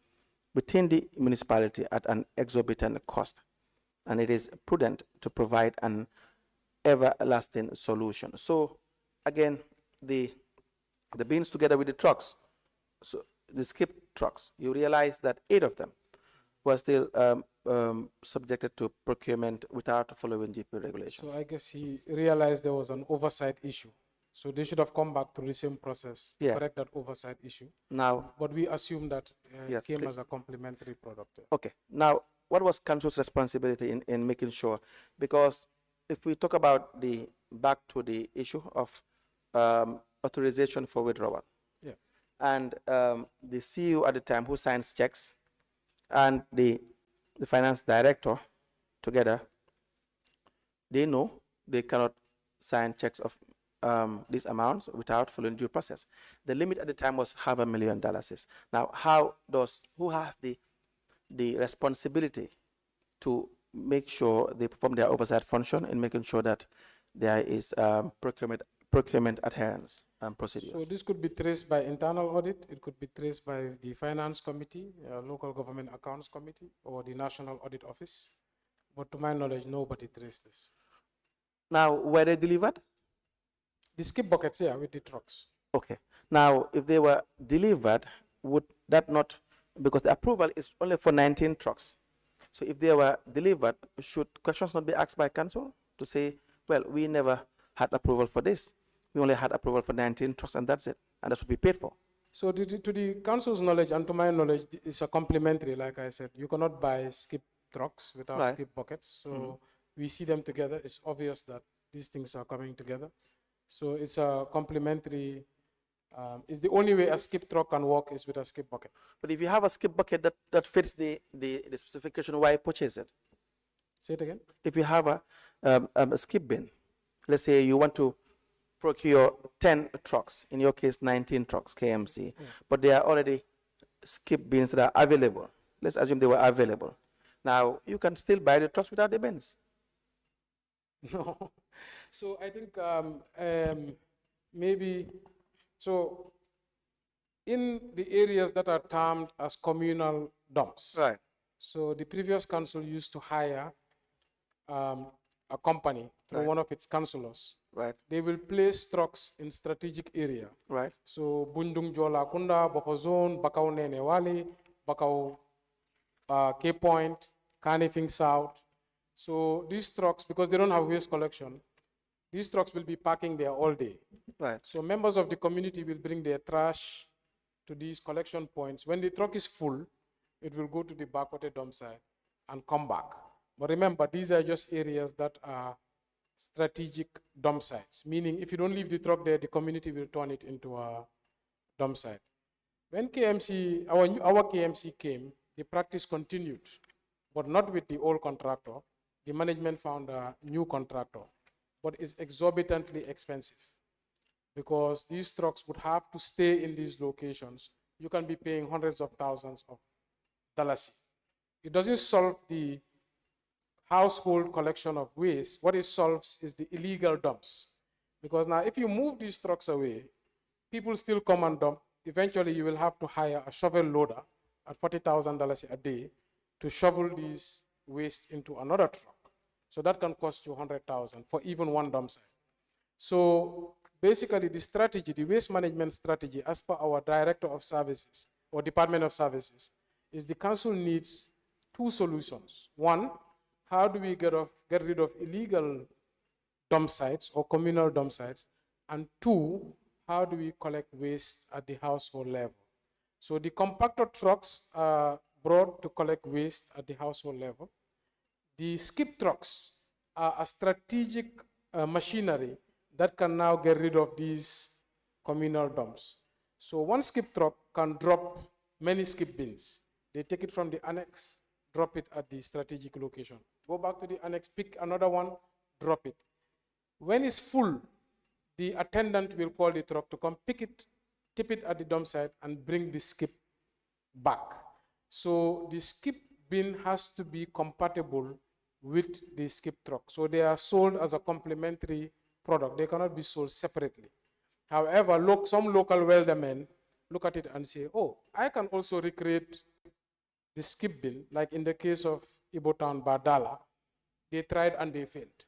within the municipality at an exorbitant cost, and it is prudent to provide an everlasting solution. So again, the bins together with the trucks, so the skip trucks, you realize that 8 of them were still subjected to procurement without following GP regulations. So I guess he realized there was an oversight issue. So they should have come back through the same process to correct that oversight issue. Now, but we assume that it came please. as a complementary product. Okay. Now, what was council's responsibility in making sure? Because if we talk about back to the issue of authorization for withdrawal, and the CEO at the time who signs checks and the finance director together, they know they cannot sign checks of these amounts without following due process. The limit at the time was $500,000. Now, who has the responsibility to make sure they perform their oversight function in making sure that there is procurement adherence and procedures? So this could be traced by internal audit. It could be traced by the finance committee, local government accounts committee, or the national audit office. But to my knowledge, nobody traced this. Now, were they delivered? The skip buckets, yeah, with the trucks. Okay. Now, if they were delivered, would that not, because the approval is only for 19 trucks. So if they were delivered, should questions not be asked by council to say, well, we never had approval for this. We only had approval for 19 trucks and that's it. And that should be paid for. So to the council's knowledge and to my knowledge, it's a complementary, like I said. You cannot buy skip trucks without Right. skip buckets. So we see them together. It's obvious that these things are coming together. So it's a complementary. It's the only way a skip truck can work is with a skip bucket. But if you have a skip bucket that fits the specification, why purchase it? Say it again. If you have a skip bin, let's say you want to procure 10 trucks, in your case 19 trucks, KMC, but there are already skip bins that are available. Let's assume they were available. Now, you can still buy the trucks without the bins. No. So I think maybe, so in the areas that are termed as communal dumps. Right. So the previous council used to hire a company through Right. one of its councillors. Right. They will place trucks in strategic area. Right. So Bundung Jola Kunda, Boko Zone, Bakau Nene Wali, Bakau K Point, Carnifing South. So these trucks, because they don't have waste collection, these trucks will be parking there all day. Right. So members of the community will bring their trash to these collection points. When the truck is full, it will go to the backwater dump site and come back. But remember, these are just areas that are strategic dump sites, meaning if you don't leave the truck there, the community will turn it into a dump site. When KMC, our KMC came, the practice continued, but not with the old contractor. The management found a new contractor, but it's exorbitantly expensive because these trucks would have to stay in these locations. You can be paying hundreds of thousands of dollars. It doesn't solve the household collection of waste. What it solves is the illegal dumps. Because now if you move these trucks away, people still come and dump. Eventually you will have to hire a shovel loader at $40,000 a day to shovel these waste into another truck. So that can cost you $100,000 for even one dump site. So basically the strategy, the waste management strategy, as per our Director of Services or Department of Services, is the council needs two solutions. One, how do we get rid of illegal dump sites or communal dump sites? And two, how do we collect waste at the household level? So the compactor trucks are brought to collect waste at the household level. The skip trucks are a strategic machinery that can now get rid of these communal dumps. So one skip truck can drop many skip bins. They take it from the annex, drop it at the strategic location. Go back to the annex, pick another one, drop it. When it's full, the attendant will call the truck to come pick it, tip it at the dump site, and bring the skip back. So the skip bin has to be compatible with the skip truck. So they are sold as a complementary product. They cannot be sold separately. However, some local weldermen look at it and say, oh, I can also recreate the skip bin, like in the case of Ibotown Badala. They tried and they failed.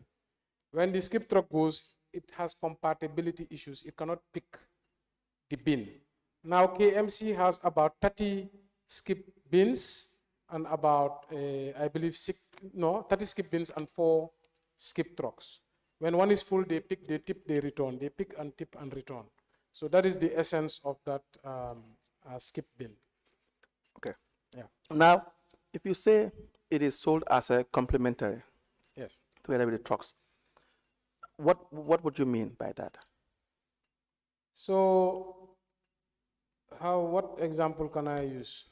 When the skip truck goes, it has compatibility issues. It cannot pick the bin. Now KMC has about 30 skip bins and about, I believe, 30 skip bins and 4 skip trucks. When one is full, they pick, they tip, they return. They pick and tip and return. So that is the essence of that skip bin. Okay. Yeah. Now, if you say it is sold as a complementary, Yes. together with the trucks, what would you mean by that? So, what example can I use?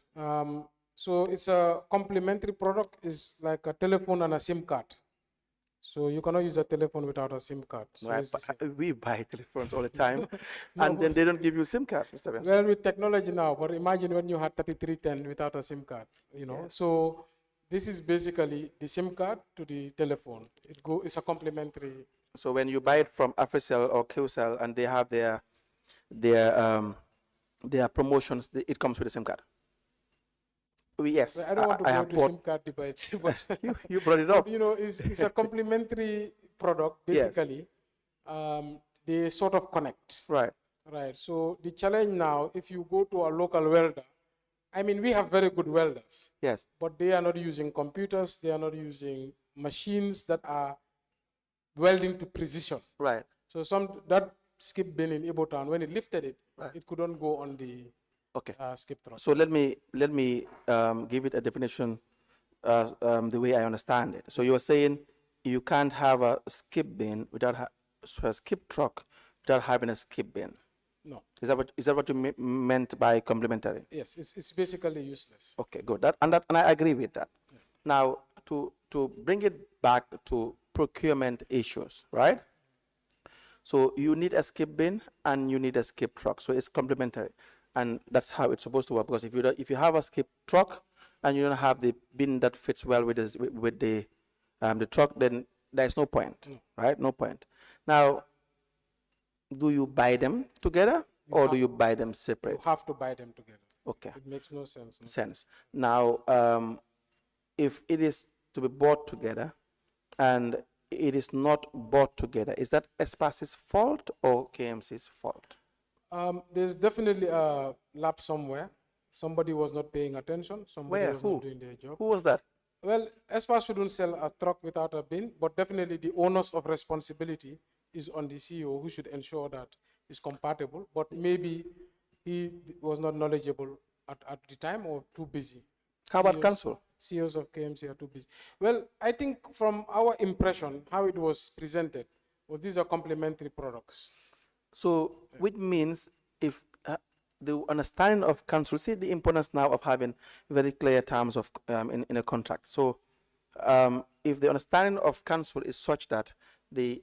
So it's a complementary product. Is like a telephone and a SIM card. So you cannot use a telephone without a SIM card. So it's the same. We buy telephones all the time, No, and then they don't give you SIM cards, Mr. Bensouda. well, with technology now, but imagine when you had 3310 without a SIM card, you know. Yes. So This is basically the SIM card to the telephone. It's a complementary. So when you buy it from Africell or QCell and they have their promotions, it comes with a SIM card. Yes, Well, I don't want to I go have to bought. SIM card debate, but You brought it but, up. you know, it's a complementary product. Yes. Basically, they sort of connect. Right. Right. So the challenge now, if you go to a local welder, I mean, we have very good welders, Yes. but they are not using computers. They are not using machines that are welding to precision. Right. So that skip bin in Ibotown, when it lifted it, Right. it couldn't go on the Okay. skip truck. So let me give it a definition the way I understand it. So you are saying you can't have a skip bin without a skip truck without having a skip bin. No. Is that what you meant by complementary? Yes, it's basically useless. Okay, good. And I agree with that. Now to bring it back to procurement issues, right? So you need a skip bin and you need a skip truck. So it's complementary, and that's how it's supposed to work. Because if you have a skip truck and you don't have the bin that fits well with the truck, then there's no point, right? No point. Now, do you buy them together or do you buy them separate? You have to buy them together. Okay. It makes no sense. No? Sense. Now, if it is to be bought together and it is not bought together, is that Espace's fault or KMC's fault? There's definitely a lapse somewhere. Somebody was not paying attention. Somebody Where? was Who? not doing their job. Who was that? Well, Espace shouldn't sell a truck without a bin, but definitely the onus of responsibility is on the CEO, who should ensure that it's compatible. But maybe he was not knowledgeable at the time or too busy. How about CEOs council? CEOs of KMC are too busy. Well, I think from our impression, how it was presented, was these are complementary products. So, which means if the understanding of council, see the importance now of having very clear terms of in a contract. So, if the understanding of council is such that the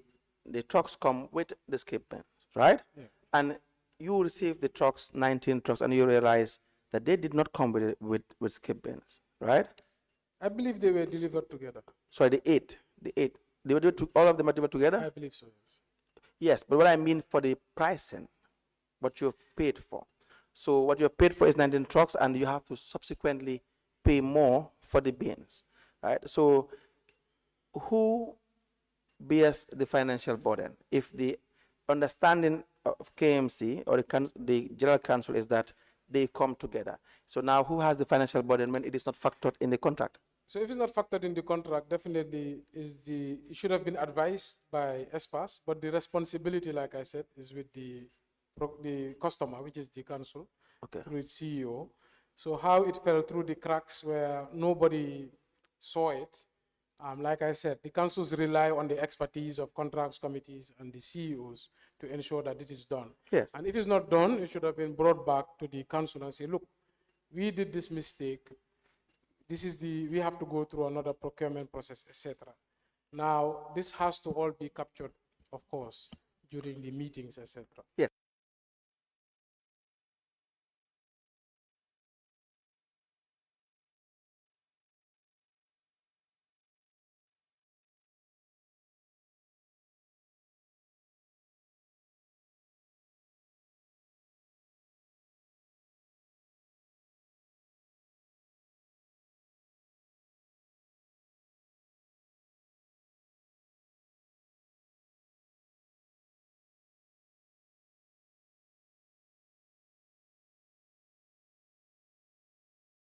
trucks come with the skip bins, right? Yeah. And you receive the trucks, 19 trucks, and you realize that they did not come with skip bins, right? I believe they were delivered together. Sorry, the eight. They were all of them are delivered together? I believe so, yes. Yes, but what I mean for the pricing, what you have paid for. So what you have paid for is 19 trucks, and you have to subsequently pay more for the bins, right? So who bears the financial burden? If the understanding of KMC or the General Council is that they come together. So now who has the financial burden when it is not factored in the contract? So if it's not factored in the contract, definitely it should have been advised by Espace, but the responsibility, like I said, is with the customer, which is the council, Okay. through its CEO. So how it fell through the cracks where nobody saw it, like I said, the councils rely on the expertise of contracts committees and the CEOs to ensure that it is done. Yes. And if it's not done, it should have been brought back to the council and say, look, we did this mistake. We have to go through another procurement process, etc. Now, this has to all be captured, of course, during the meetings, etc. Yes.